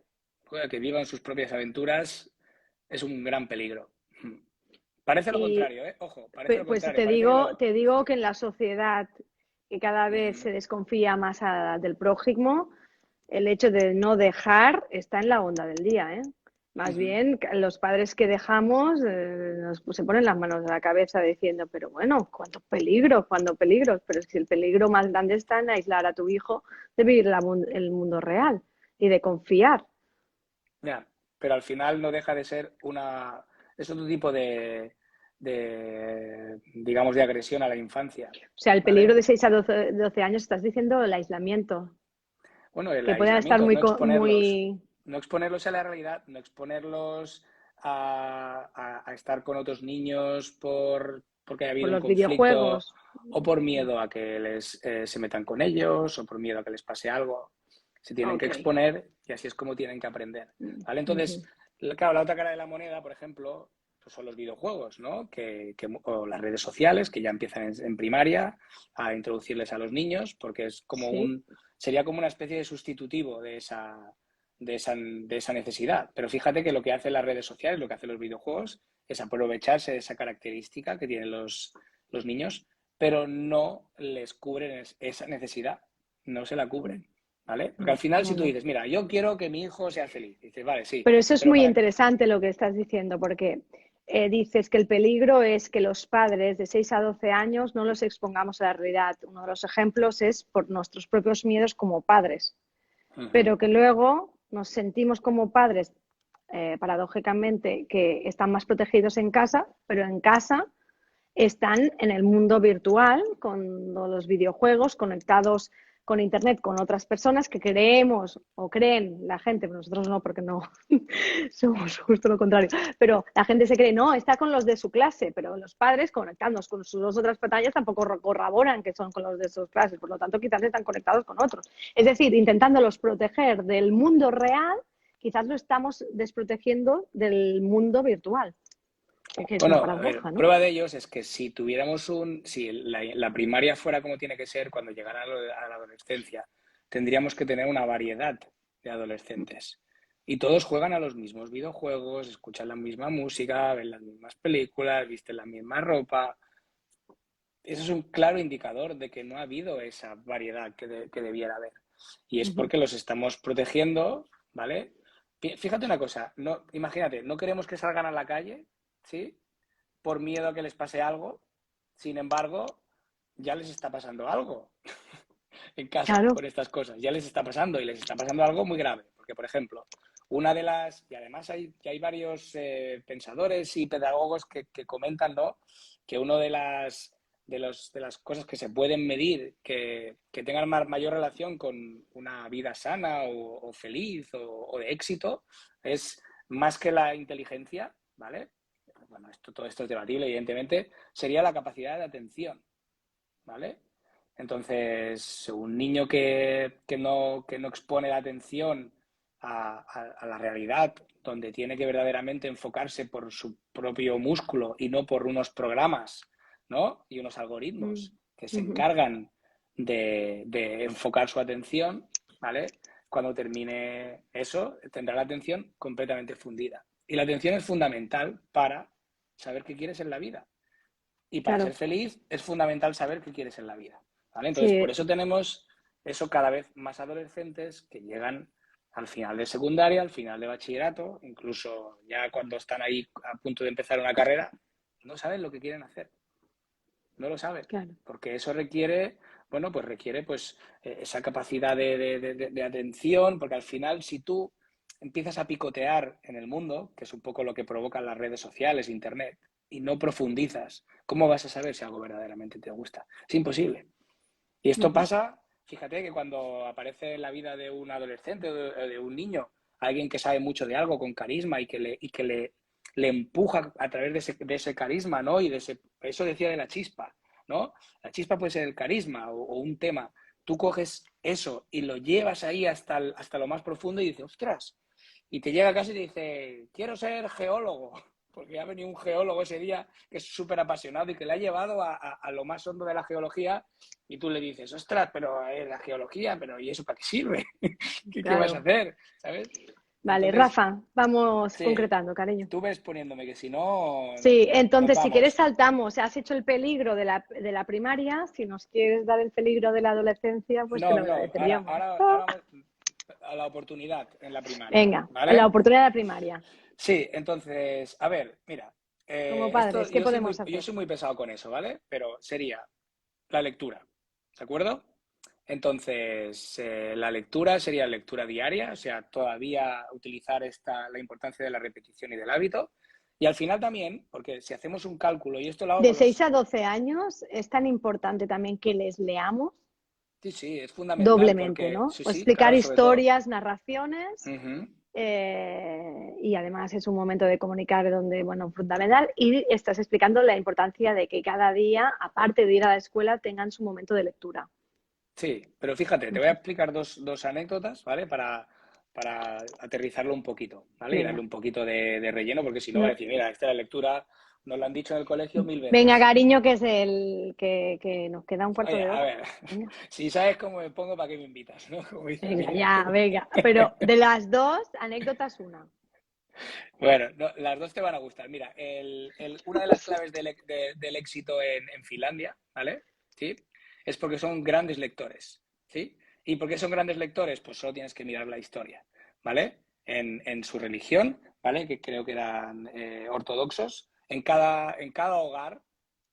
que vivan sus propias aventuras es un gran peligro. Parece lo Y contrario, ¿eh? Ojo, parece lo pues contrario, parece que lo... te digo que en la sociedad que cada vez Ujú, se desconfía más del prójimo, el hecho de no dejar está en la onda del día, ¿eh? Más ujú. bien, los padres que dejamos se ponen las manos en la cabeza diciendo, pero bueno, cuántos peligros, cuántos peligros. Pero si el peligro más grande está en aislar a tu hijo de vivir el mundo real y de confiar. Ya, pero al final no deja de ser es otro tipo digamos, de agresión a la infancia, O sea, el peligro ¿vale? de 6 a 12 años, estás diciendo el aislamiento, Bueno, el que puedan estar aislamiento, muy no exponerlos a la realidad, no exponerlos a estar con otros niños porque haya por habido un los conflicto videojuegos. o por miedo a que se metan con ellos o por miedo a que les pase algo. Se tienen que Ok. exponer y así es como tienen que aprender, ¿vale? Entonces, Ujú. claro, la otra cara de la moneda, por ejemplo, pues son los videojuegos, ¿no? O las redes sociales, que ya empiezan en primaria a introducirles a los niños, porque Sí. sería como una especie de sustitutivo de esa necesidad. Pero fíjate que lo que hacen las redes sociales, lo que hacen los videojuegos, es aprovecharse de esa característica que tienen los niños, pero no les cubren esa necesidad, no se la cubren, ¿vale? Porque al final, si tú Vale. dices, mira, yo quiero que mi hijo sea feliz, dices, vale, sí, Pero eso es pero muy interesante lo que estás diciendo, porque dices que el peligro es que los padres de 6 a 12 años no los expongamos a la realidad. Uno de los ejemplos es por nuestros propios miedos como padres, Uh-huh. pero que luego nos sentimos como padres, paradójicamente, que están más protegidos en casa, pero en casa están en el mundo virtual con los videojuegos conectados con internet con otras personas que creemos o creen la gente, pero nosotros no, porque no somos justo lo contrario, pero la gente se cree, no, está con los de su clase, pero los padres conectados con sus dos otras pantallas tampoco corroboran que son con los de sus clases, por lo tanto quizás están conectados con otros. Es decir, intentándolos proteger del mundo real, quizás lo estamos desprotegiendo del mundo virtual, que es una Bueno, a ver, paradoja, ¿no? prueba de ellos es que si la primaria fuera como tiene que ser cuando llegaran a la adolescencia, tendríamos que tener una variedad de adolescentes. Y todos juegan a los mismos videojuegos, escuchan la misma música, ven las mismas películas, visten la misma ropa. Eso es un claro indicador de que no ha habido esa variedad que debiera haber. Y es Ujú. porque los estamos protegiendo, ¿vale? Fíjate una cosa, no, imagínate, no queremos que salgan a la calle, ¿sí? Por miedo a que les pase algo. Sin embargo, ya les está pasando algo en casa Claro, con estas cosas. Ya les está pasando y les está pasando algo muy grave. Porque, por ejemplo, y además hay varios pensadores y pedagogos que comentan, ¿no? Que una de las cosas que se pueden medir que tengan mayor relación con una vida sana o feliz o de éxito es más que la inteligencia, ¿vale? Bueno, todo esto es debatible, evidentemente, sería la capacidad de atención, ¿vale? Entonces, un niño que no expone la atención a la realidad, donde tiene que verdaderamente enfocarse por su propio músculo y no por unos programas, ¿no? Y unos mm, algoritmos que se ujú, encargan de enfocar su atención, ¿vale? cuando termine eso, tendrá la atención completamente fundida. Y la atención es fundamental para saber qué quieres en la vida. Y para ser Claro, feliz es fundamental saber qué quieres en la vida, ¿vale? Entonces, por sí, eso tenemos eso cada vez más adolescentes que llegan al final de secundaria, al final de bachillerato, incluso ya cuando están ahí a punto de empezar una carrera, no saben lo que quieren hacer, no lo saben, claro, porque eso requiere, bueno, pues requiere pues esa capacidad de atención, porque al final si tú empiezas a picotear en el mundo, que es un poco lo que provocan las redes sociales, internet, y no profundizas, ¿cómo vas a saber si algo verdaderamente te gusta? Es imposible. Y esto ujú, pasa, fíjate que cuando aparece en la vida de un adolescente o de un niño, alguien que sabe mucho de algo con carisma le empuja a través de ese carisma, ¿no? Y de ese, eso decía de la chispa, ¿no? La chispa puede ser el carisma o un tema. Tú coges eso y lo llevas ahí hasta lo más profundo y dices, ostras, y te llega a casa y te dice, quiero ser geólogo, porque ha venido un geólogo ese día que es súper apasionado y que le ha llevado a lo más hondo de la geología y tú le dices, ostras, pero la geología, pero ¿y eso para qué sirve? ¿Qué vas a claro. hacer? ¿Sabes? Vale, Entonces, Rafa, vamos sí, concretando, cariño. tú ves poniéndome que si no, Sí, nos entonces, si quieres vamos. saltamos. Has hecho el peligro de la primaria. Si nos quieres dar el peligro de la adolescencia, pues te No, lo no, ahora, agradeceríamos. ahora, Ah. ahora vamos a la oportunidad en la primaria, Venga, la ¿vale? oportunidad de la primaria. Sí, entonces, a ver, mira, Como esto padres, ¿qué podemos yo hacer? soy muy pesado con eso, ¿vale? Pero sería la lectura, ¿de acuerdo? Entonces, la lectura sería lectura diaria, o sea, todavía utilizar la importancia de la repetición y del hábito. Y al final también, porque si hacemos un cálculo, y esto lo hago De con 6 a 12 años es tan importante también que les leamos Sí, sí, es fundamental doblemente, porque, ¿no? sí, O sí, explicar claro, sobre todo. historias, narraciones, Ujú. y además es un momento de comunicar donde, bueno, fundamental, y estás explicando la importancia de que cada día, aparte de ir a la escuela, tengan su momento de lectura. Sí, pero fíjate, te voy a Ujú. explicar dos anécdotas, ¿vale? Para aterrizarlo un poquito, ¿vale? Y darle Venga. un poquito de relleno, porque si no va a No. decir, mira, esta es la lectura nos lo han dicho en el colegio 1000 Venga, veces. cariño, que es el que nos queda un cuarto Oye, de a hora. ver, Venga, si sabes cómo me pongo, ¿para qué me invitas? ¿No? Como dice venga, aquella. ya, venga. Pero de las dos, anécdotas una. Bueno, no, las dos te van a gustar. Mira, una de las claves del éxito en Finlandia, ¿vale? ¿Sí? Es porque son grandes lectores, ¿sí? ¿Y por qué son grandes lectores? Pues solo tienes que mirar la historia, ¿vale? En su religión, ¿vale? Que creo que eran ortodoxos. En cada hogar,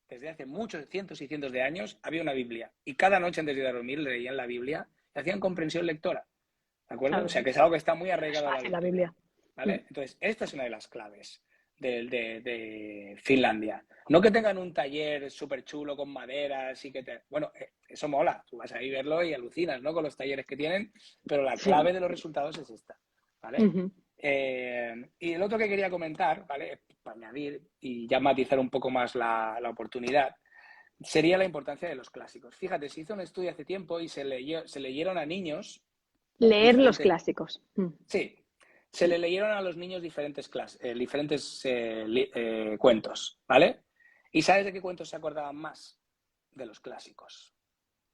desde hace muchos, cientos y cientos de años, había una Biblia. Y cada noche antes de ir a dormir leían la Biblia y hacían comprensión lectora, ¿de acuerdo? O Claro, sea, que es es algo que está muy arraigado a la fácil la lectura. Biblia. Mm. ¿Vale? Entonces, esta es una de las claves de Finlandia. No que tengan un taller súper chulo con maderas y que te... Bueno, eso mola, tú vas ahí a verlo y alucinas, ¿no? Con los talleres que tienen, pero la Sí. clave de los resultados es esta, ¿vale? Ujú. Y el otro que quería comentar, ¿vale? Para añadir y ya matizar un poco más la oportunidad, sería la importancia de los clásicos. Fíjate, se hizo un estudio hace tiempo y se leyeron a niños Leer los diferentes, clásicos. Mm. sí, se le leyeron a los niños diferentes cuentos, ¿vale? ¿Y sabes de qué cuentos se acordaban más? De los clásicos,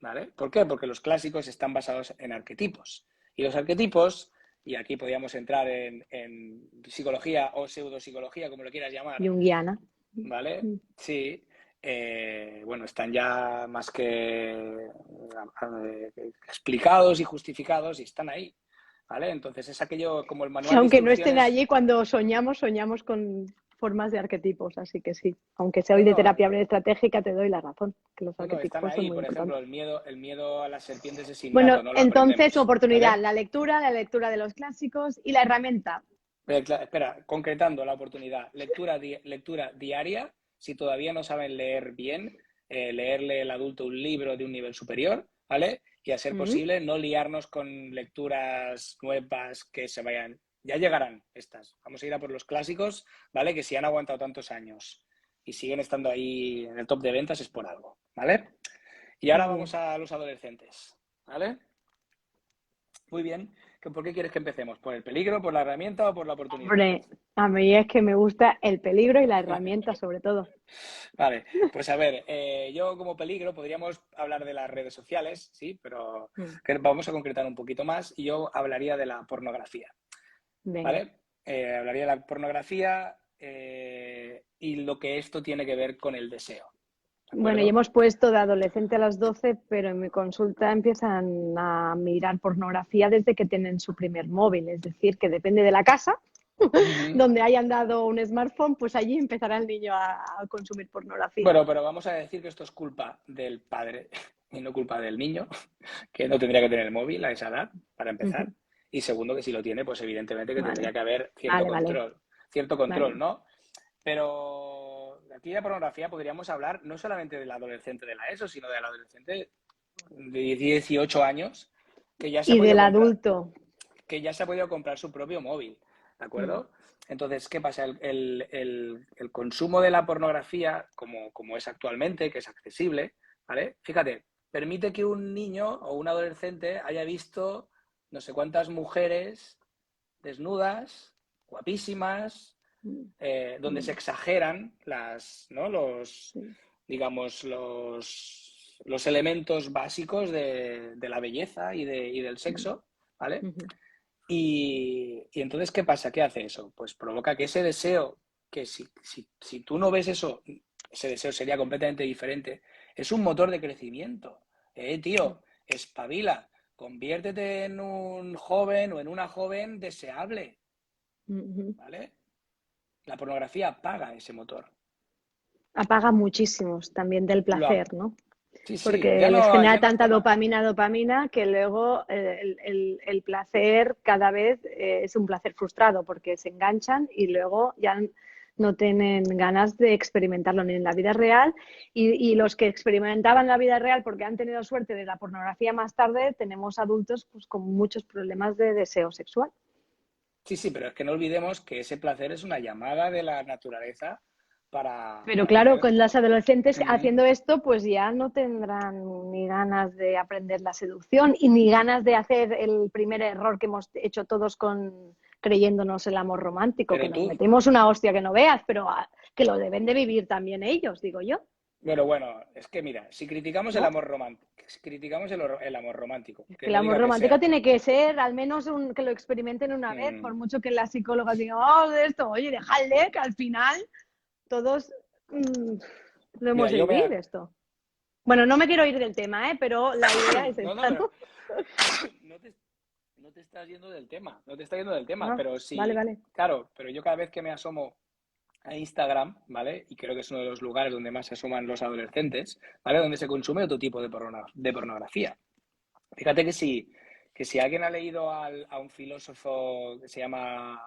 ¿vale? ¿Por qué? Porque los clásicos están basados en arquetipos. Y los arquetipos, y aquí podríamos entrar en psicología o pseudopsicología, como lo quieras llamar, Junguiana. ¿vale? Mm. Sí, bueno, están ya más que explicados y justificados y están ahí, ¿vale? Entonces es aquello como el Sí, manual de aunque no estén instrucciones. allí, cuando soñamos, soñamos con formas de arquetipos, así que sí. Aunque sea hoy No, de no, terapia breve estratégica, te doy la razón, que los no, no, están arquetipos son ahí. muy Por ejemplo, importantes. el miedo a las serpientes es Bueno, innato, no lo entonces, aprendemos, oportunidad, ¿vale? la lectura de los clásicos y la herramienta. Espera, concretando la oportunidad. Lectura diaria, si todavía no saben leer bien, leerle el adulto un libro de un nivel superior, ¿vale? Y a ser Mm. posible, no liarnos con lecturas nuevas que se vayan. Ya llegarán estas. Vamos a ir a por los clásicos, ¿vale? Que si han aguantado tantos años y siguen estando ahí en el top de ventas es por algo, ¿vale? Y ahora Muy vamos bien. a los adolescentes, ¿vale? Muy bien. ¿Por qué quieres que empecemos? ¿Por el peligro, por la herramienta o por la oportunidad? Hombre, a mí es que me gusta el peligro y la herramienta sobre todo. Vale, pues a ver, yo como peligro podríamos hablar de las redes sociales, sí, pero Mm, vamos a concretar un poquito más y yo hablaría de la pornografía, venga. ¿vale? Hablaría de la pornografía y lo que esto tiene que ver con el deseo, ¿de Bueno, y acuerdo? hemos puesto de adolescente a las 12, pero en mi consulta empiezan a mirar pornografía desde que tienen su primer móvil. Es decir, que depende de la casa Ujú. donde hayan dado un smartphone, pues allí empezará el niño a consumir pornografía. Bueno, pero vamos a decir que esto es culpa del padre y no culpa del niño, que no tendría que tener el móvil a esa edad, para empezar. Ujú. Y segundo, que si lo tiene, pues evidentemente que tendría Vale, que haber vale, vale, cierto control, vale. ¿no? Pero aquí de pornografía podríamos hablar no solamente del adolescente de la ESO, sino del adolescente de 18 años que ya se ha Y podido del comprar, adulto. que ya se ha podido comprar su propio móvil, ¿de Mm, acuerdo? Entonces, ¿qué pasa? El consumo de la pornografía, como es actualmente, que es accesible, ¿vale? Fíjate, permite que un niño o un adolescente haya visto no sé cuántas mujeres desnudas, guapísimas, mm, donde se mm, exageran las, ¿no? Los, sí. digamos, los elementos básicos de la belleza y del Mm, sexo, ¿vale? ujú, Y entonces, ¿qué pasa? ¿Qué hace eso? Pues provoca que ese deseo, que si tú no ves eso, ese deseo sería completamente diferente, es un motor de crecimiento. Tío, espabila, conviértete en un joven o en una joven deseable, mm, ujú. ¿vale? La pornografía apaga ese motor. Apaga muchísimos también del Lo, placer, ¿no? sí, sí, Porque les genera ya no es tanta tema. dopamina, que luego el placer cada vez es un placer frustrado porque se enganchan y luego ya no tienen ganas de experimentarlo ni en la vida real y los que experimentaban la vida real porque han tenido suerte de la pornografía más tarde, tenemos adultos pues, con muchos problemas de deseo sexual. Sí, sí, pero es que no olvidemos que ese placer es una llamada de la naturaleza Pero para claro, tener... con las adolescentes Mm, haciendo esto, pues ya no tendrán ni ganas de aprender la seducción y ni ganas de hacer el primer error que hemos hecho todos con creyéndonos el amor romántico, que pero nos tú, metemos una hostia que no veas, pero que lo deben de vivir también ellos, digo yo, bueno, es que mira, si criticamos el ¿no? amor romántico, si criticamos el amor romántico, Es que que el no amor diga que romántico sea... tiene que ser al menos que lo experimenten una vez, por mm, mucho que las psicólogas digan, oh, de esto, oye, dejadle, que al final todos lo mira, hemos de vivir esto. Bueno, no me quiero ir del tema, ¿eh? Pero la idea es No, esta, no, ¿no? no te, no te estás yendo del tema, no te estás yendo del tema, Ah, pero vale, sí, vale. claro, pero yo cada vez que me asomo a Instagram, ¿vale? Y creo que es uno de los lugares donde más se asoman los adolescentes, ¿vale? Donde se consume otro tipo de pornografía. Fíjate que si alguien ha leído a un filósofo que se llama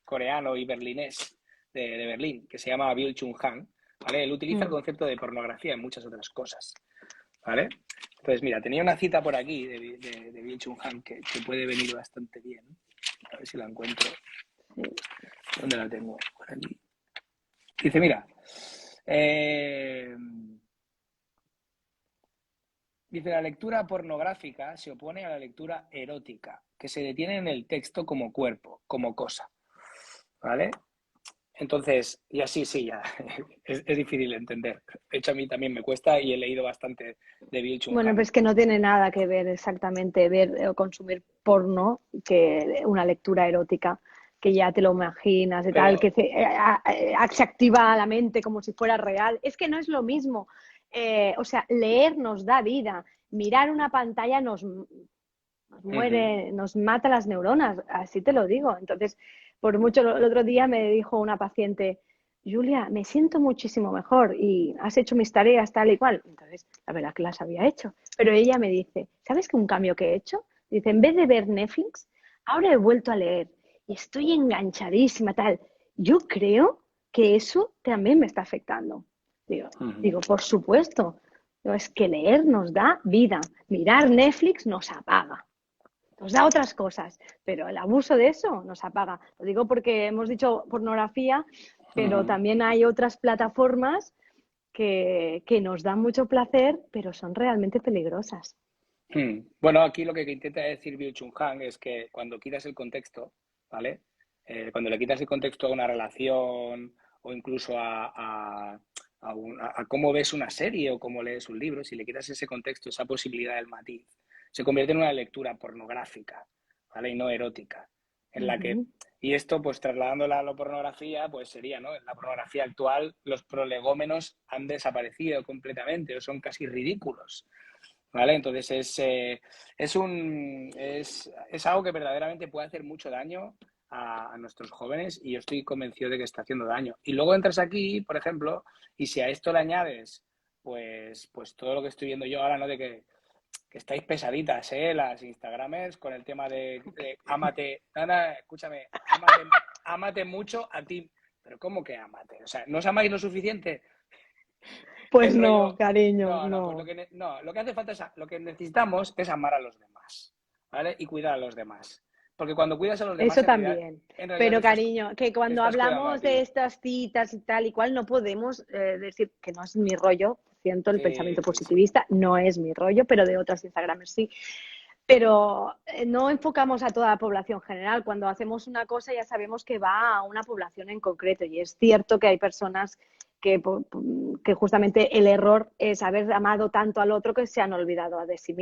coreano y berlinés de Berlín, que se llama Byung Chul Han, ¿vale? Él utiliza el Mm. concepto de pornografía en muchas otras cosas, ¿vale? Entonces, mira, tenía una cita por aquí de Byung Chul Han que puede venir bastante bien. A ver si la encuentro. Sí. ¿Dónde la tengo? Por aquí. Dice, mira, eh, dice, la lectura pornográfica se opone a la lectura erótica, que se detiene en el texto como cuerpo, como cosa, ¿vale? Entonces, y así sí, ya, es difícil de entender. De hecho, a mí también me cuesta y he leído bastante de Bill Chung Bueno, Han. pues que no tiene nada que ver exactamente ver o consumir porno que una lectura erótica, que ya te lo imaginas y tal, Pero, se activa la mente como si fuera real. Es que no es lo mismo. O sea, leer nos da vida, mirar una pantalla nos uh-huh, muere, nos mata las neuronas, así te lo digo. Entonces, por mucho, el otro día me dijo una paciente, Julia, me siento muchísimo mejor y has hecho mis tareas tal y cual. Entonces, la verdad que las había hecho. Pero ella me dice, ¿sabes qué un cambio que he hecho? Dice, en vez de ver Netflix, ahora he vuelto a leer y estoy enganchadísima tal. Yo creo que eso también me está afectando. uh-huh. Digo, por supuesto. Digo, es que leer nos da vida, mirar Netflix nos apaga. Nos da otras cosas, pero el abuso de eso nos apaga. Lo digo porque hemos dicho pornografía, pero Uh-huh. también hay otras plataformas que nos dan mucho placer, pero son realmente peligrosas. Bueno, aquí lo que intenta decir Byung-Chul Han es que cuando quitas el contexto, ¿vale? Cuando le quitas el contexto a una relación o incluso a cómo ves una serie o cómo lees un libro, si le quitas ese contexto, esa posibilidad del matiz, se convierte en una lectura pornográfica, ¿vale? Y no erótica, en la que, Ujú. y esto pues trasladándola a la pornografía, pues sería, ¿no? En la pornografía actual los prolegómenos han desaparecido completamente o son casi ridículos. ¿Vale? Entonces es algo que verdaderamente puede hacer mucho daño a nuestros jóvenes y yo estoy convencido de que está haciendo daño. Y luego entras aquí, por ejemplo, y si a esto le añades, pues todo lo que estoy viendo yo ahora, ¿no? De que estáis pesaditas, ¿eh? Las Instagramers con el tema de ámate, Ana, escúchame, ámate mucho a ti. Pero ¿cómo que ámate? O sea, ¿no os amáis lo suficiente? Pues El no, rollo, cariño, no, pues no. lo que hace falta es, lo que necesitamos es amar a los demás, ¿vale? Y cuidar a los demás. Porque cuando cuidas a los demás, Eso también. en realidad Pero cariño, que te cuando estás cuidando a hablamos de ti. estas citas y tal y cual, no podemos decir que no es mi rollo. Siento el Sí, pensamiento sí, sí. positivista, no es mi rollo, pero de otras Instagramers sí. Pero no enfocamos a toda la población general. Cuando hacemos una cosa ya sabemos que va a una población en concreto y es cierto que hay personas que, que justamente el error es haber amado tanto al otro que se han olvidado de sí Ujú.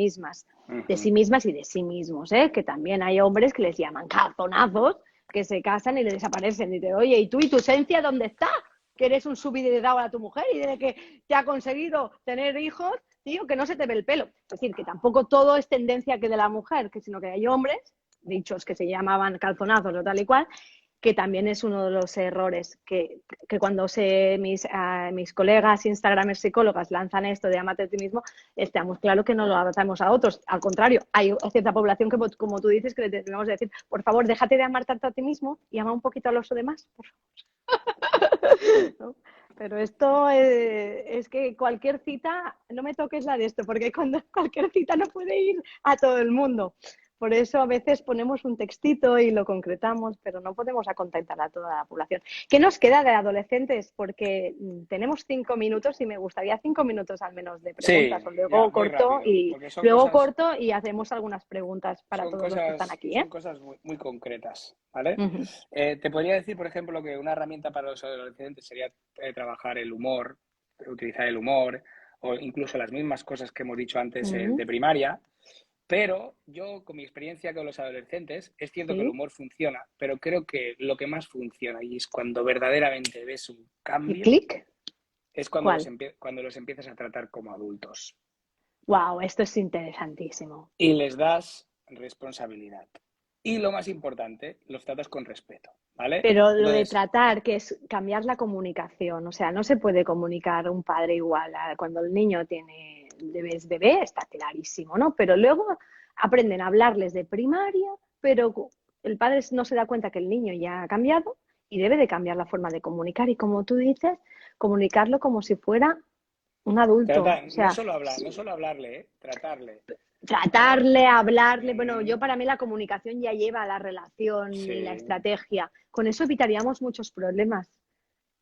mismas y de sí mismos, ¿eh? Que también hay hombres que les llaman calzonazos, que se casan y le desaparecen. Y te oye, ¿y tú y tu esencia dónde está? Que eres un subidedado a tu mujer y desde que te ha conseguido tener hijos, tío, que no se te ve el pelo. Es decir, que tampoco todo es tendencia que de la mujer, que sino que hay hombres, dichos que se llamaban calzonazos o tal y cual, que también es uno de los errores que cuando mis colegas Instagramers psicólogas lanzan esto de amate a ti mismo, estamos claro que no lo adaptamos a otros. Al contrario, hay cierta población que, como tú dices, que le tenemos que decir, por favor, déjate de amar tanto a ti mismo y ama un poquito a los demás, por favor. ¿No? Pero esto es que cualquier cita, no me toques la de esto, porque cuando cualquier cita no puede ir a todo el mundo. Por eso a veces ponemos un textito y lo concretamos, pero no podemos acontentar a toda la población. ¿Qué nos queda de adolescentes? Porque tenemos 5 minutos y me gustaría 5 minutos al menos de Sí, preguntas. O ya, muy rápido, porque luego corto y hacemos algunas preguntas para todos los que están aquí, ¿eh? son cosas muy, muy concretas, ¿vale? Uh -huh. Te podría decir, por ejemplo, que una herramienta para los adolescentes sería trabajar el humor, utilizar el humor, o incluso las mismas cosas que hemos dicho antes Uh -huh. de primaria. Pero yo, con mi experiencia con los adolescentes, es cierto que el ¿Sí? humor funciona, pero creo que lo que más funciona y es cuando verdaderamente ves un ¿El cambio, clic? es ¿Cuál? cuando los empiezas a tratar como adultos Wow, esto es interesantísimo. y les das responsabilidad. Y lo más importante, los tratas con respeto, ¿vale? Pero lo de Entonces, tratar, que es cambiar la comunicación, o sea, no se puede comunicar un padre igual cuando el niño tiene bebé, está clarísimo, ¿no? Pero luego aprenden a hablarles de primaria, pero el padre no se da cuenta que el niño ya ha cambiado y debe de cambiar la forma de comunicar y como tú dices, comunicarlo como si fuera un adulto, o sea, no solo hablarle, tratarle, ¿vale? tratarle, hablarle. Bueno, Mm, yo para mí la comunicación ya lleva a la relación y la sí, estrategia. Con eso evitaríamos muchos problemas,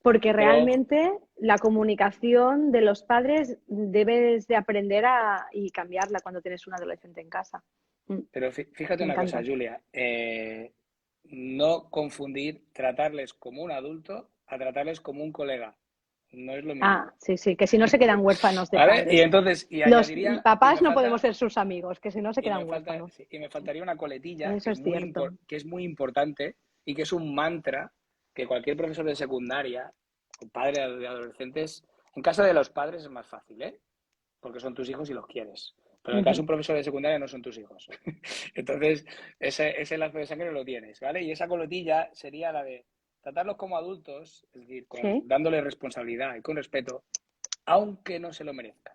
porque pero realmente la comunicación de los padres debes de aprender y cambiarla cuando tienes un adolescente en casa. Mm, Pero fíjate me una cosa, encanta. Julia, no confundir tratarles como un adulto a tratarles como un colega. No es lo mismo. Ah, sí, sí, que si no se quedan huérfanos de ¿Vale? Y padres. entonces, y Los añadiría, papás no podemos ser sus amigos, que si no se y quedan huérfanos. sí, y me faltaría una coletilla Eso es cierto. que es muy importante y que es un mantra que cualquier profesor de secundaria o padre de adolescentes, en caso de los padres es más fácil, ¿eh? Porque son tus hijos y los quieres. Pero en el caso de un profesor de secundaria no son tus hijos. Entonces, ese lazo de sangre lo tienes, ¿vale? Y esa coletilla sería la de tratarlos como adultos, es decir, Sí, dándole responsabilidad y con respeto, aunque no se lo merezcan,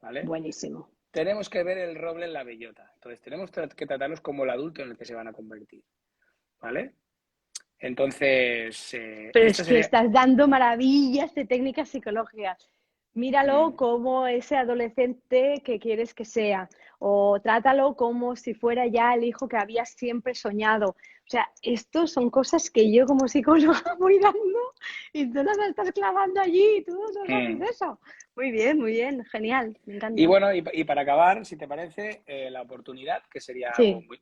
¿vale? buenísimo. Tenemos que ver el roble en la bellota. Entonces, tenemos que tratarlos como el adulto en el que se van a convertir, ¿vale? Entonces, Pero esta es que sería... estás dando maravillas de técnicas psicológicas. Míralo como ese adolescente que quieres que sea, o trátalo como si fuera ya el hijo que habías siempre soñado. O sea, estos son cosas que yo como psicóloga voy dando y tú las estás clavando allí y tú no sabes Mm. eso. Muy bien, genial, me Y encanta. bueno, y para acabar, si te parece, la oportunidad, que sería algo Sí, muy...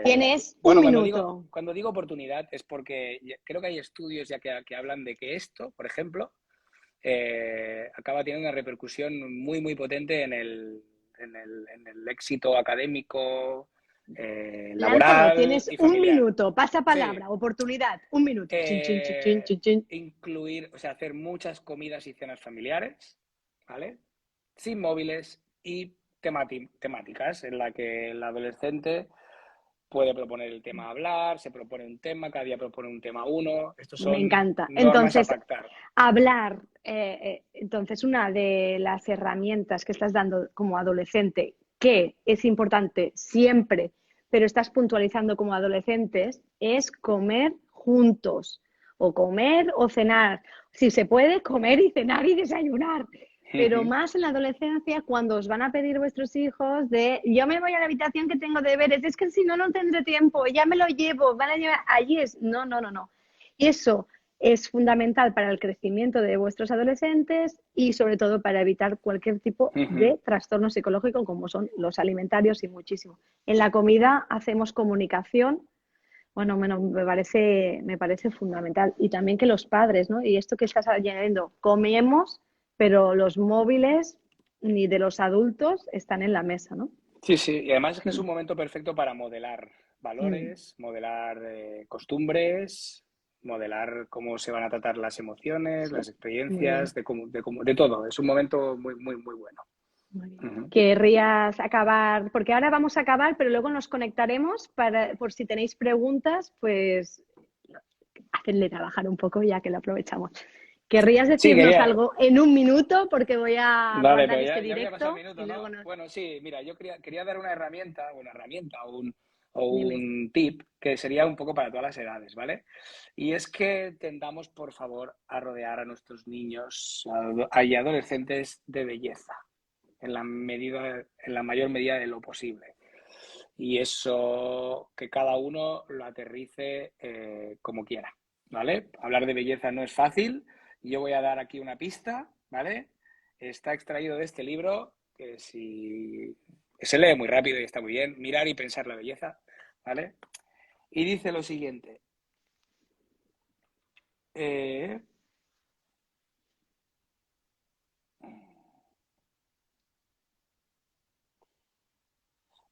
tienes un bueno, minuto. cuando digo oportunidad es porque creo que hay estudios ya que hablan de que esto, por ejemplo, acaba teniendo una repercusión muy, muy potente en el éxito académico, Lánzalo, laboral tienes y un familiar. minuto, pasa Sí, palabra, oportunidad, un minuto. Chin, chin, chin, chin, chin, chin. incluir, o sea, hacer muchas comidas y cenas familiares, ¿vale? Sin móviles y temáticas en la que el adolescente puede proponer el tema a hablar, se propone un tema, cada día propone un tema uno. Estos Me son encanta. normas a Entonces, pactar. hablar, entonces una de las herramientas que estás dando como adolescente, que es importante siempre, pero estás puntualizando como adolescentes, es comer juntos, o comer o cenar. Si se puede, comer y cenar y desayunar. Pero más en la adolescencia, cuando os van a pedir vuestros hijos de yo me voy a la habitación que tengo deberes, es que si no, no tendré tiempo, ya me lo llevo, van a llevar, allí es, no, no, no, no. Y eso es fundamental para el crecimiento de vuestros adolescentes y sobre todo para evitar cualquier tipo de trastorno psicológico como son los alimentarios y muchísimo. En la comida hacemos comunicación, bueno, me parece fundamental. Y también que los padres, ¿no? Y esto que estás añadiendo, comemos, pero los móviles ni de los adultos están en la mesa, ¿no? Sí, sí, y además es que es Mm, un momento perfecto para modelar mm, valores, modelar costumbres, modelar cómo se van a tratar las emociones, sí, las muy experiencias, bien. de todo. Es un momento muy, muy, muy bueno. Muy bien. Ujú. ¿Querrías acabar? Porque ahora vamos a acabar, pero luego nos conectaremos para, por si tenéis preguntas, pues hacerle trabajar un poco ya que lo aprovechamos. ¿Querrías Sí, decirnos quería. algo en un minuto? Porque voy a Vale, guardar pero este ya había pasado un directo minuto, y luego ¿no? nos... Bueno, sí, mira, yo quería dar una herramienta o Dime. un tip que sería un poco para todas las edades, ¿vale? Y es que tendamos, por favor, a rodear a nuestros niños y adolescentes de belleza, en la mayor medida de lo posible. Y eso que cada uno lo aterrice como quiera, ¿vale? Hablar de belleza no es fácil. Yo voy a dar aquí una pista, ¿vale? Está extraído de este libro que si que se lee muy rápido y está muy bien, Mirar y pensar la belleza, ¿vale? Y dice lo siguiente. eh,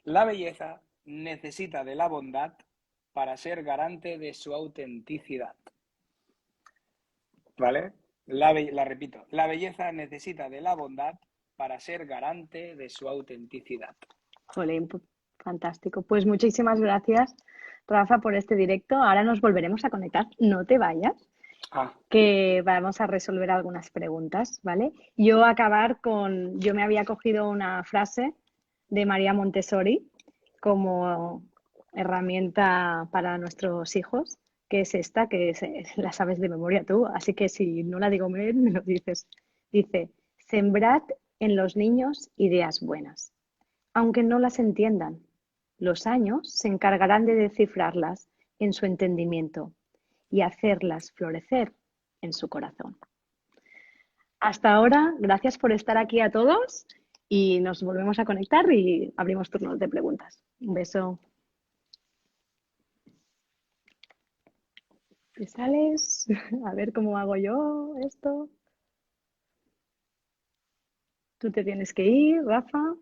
la belleza necesita de la bondad para ser garante de su autenticidad. ¿Vale? La repito, la belleza necesita de la bondad para ser garante de su autenticidad. Jolín, fantástico. Pues muchísimas gracias, Rafa, por este directo. Ahora nos volveremos a conectar. No te vayas, Ah, que vamos a resolver algunas preguntas, ¿vale? Yo me había cogido una frase de María Montessori como herramienta para nuestros hijos, que es esta, la sabes de memoria tú, así que si no la digo bien, me lo dices. Dice, sembrad en los niños ideas buenas, aunque no las entiendan. Los años se encargarán de descifrarlas en su entendimiento y hacerlas florecer en su corazón. Hasta ahora, gracias por estar aquí a todos y nos volvemos a conectar y abrimos turnos de preguntas. Un beso. ¿Te sales? A ver cómo hago yo esto. Tú te tienes que ir, Rafa.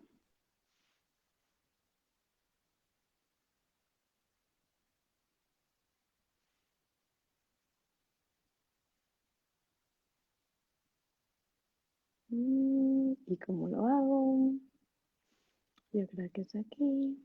¿Y cómo lo hago? Yo creo que es aquí.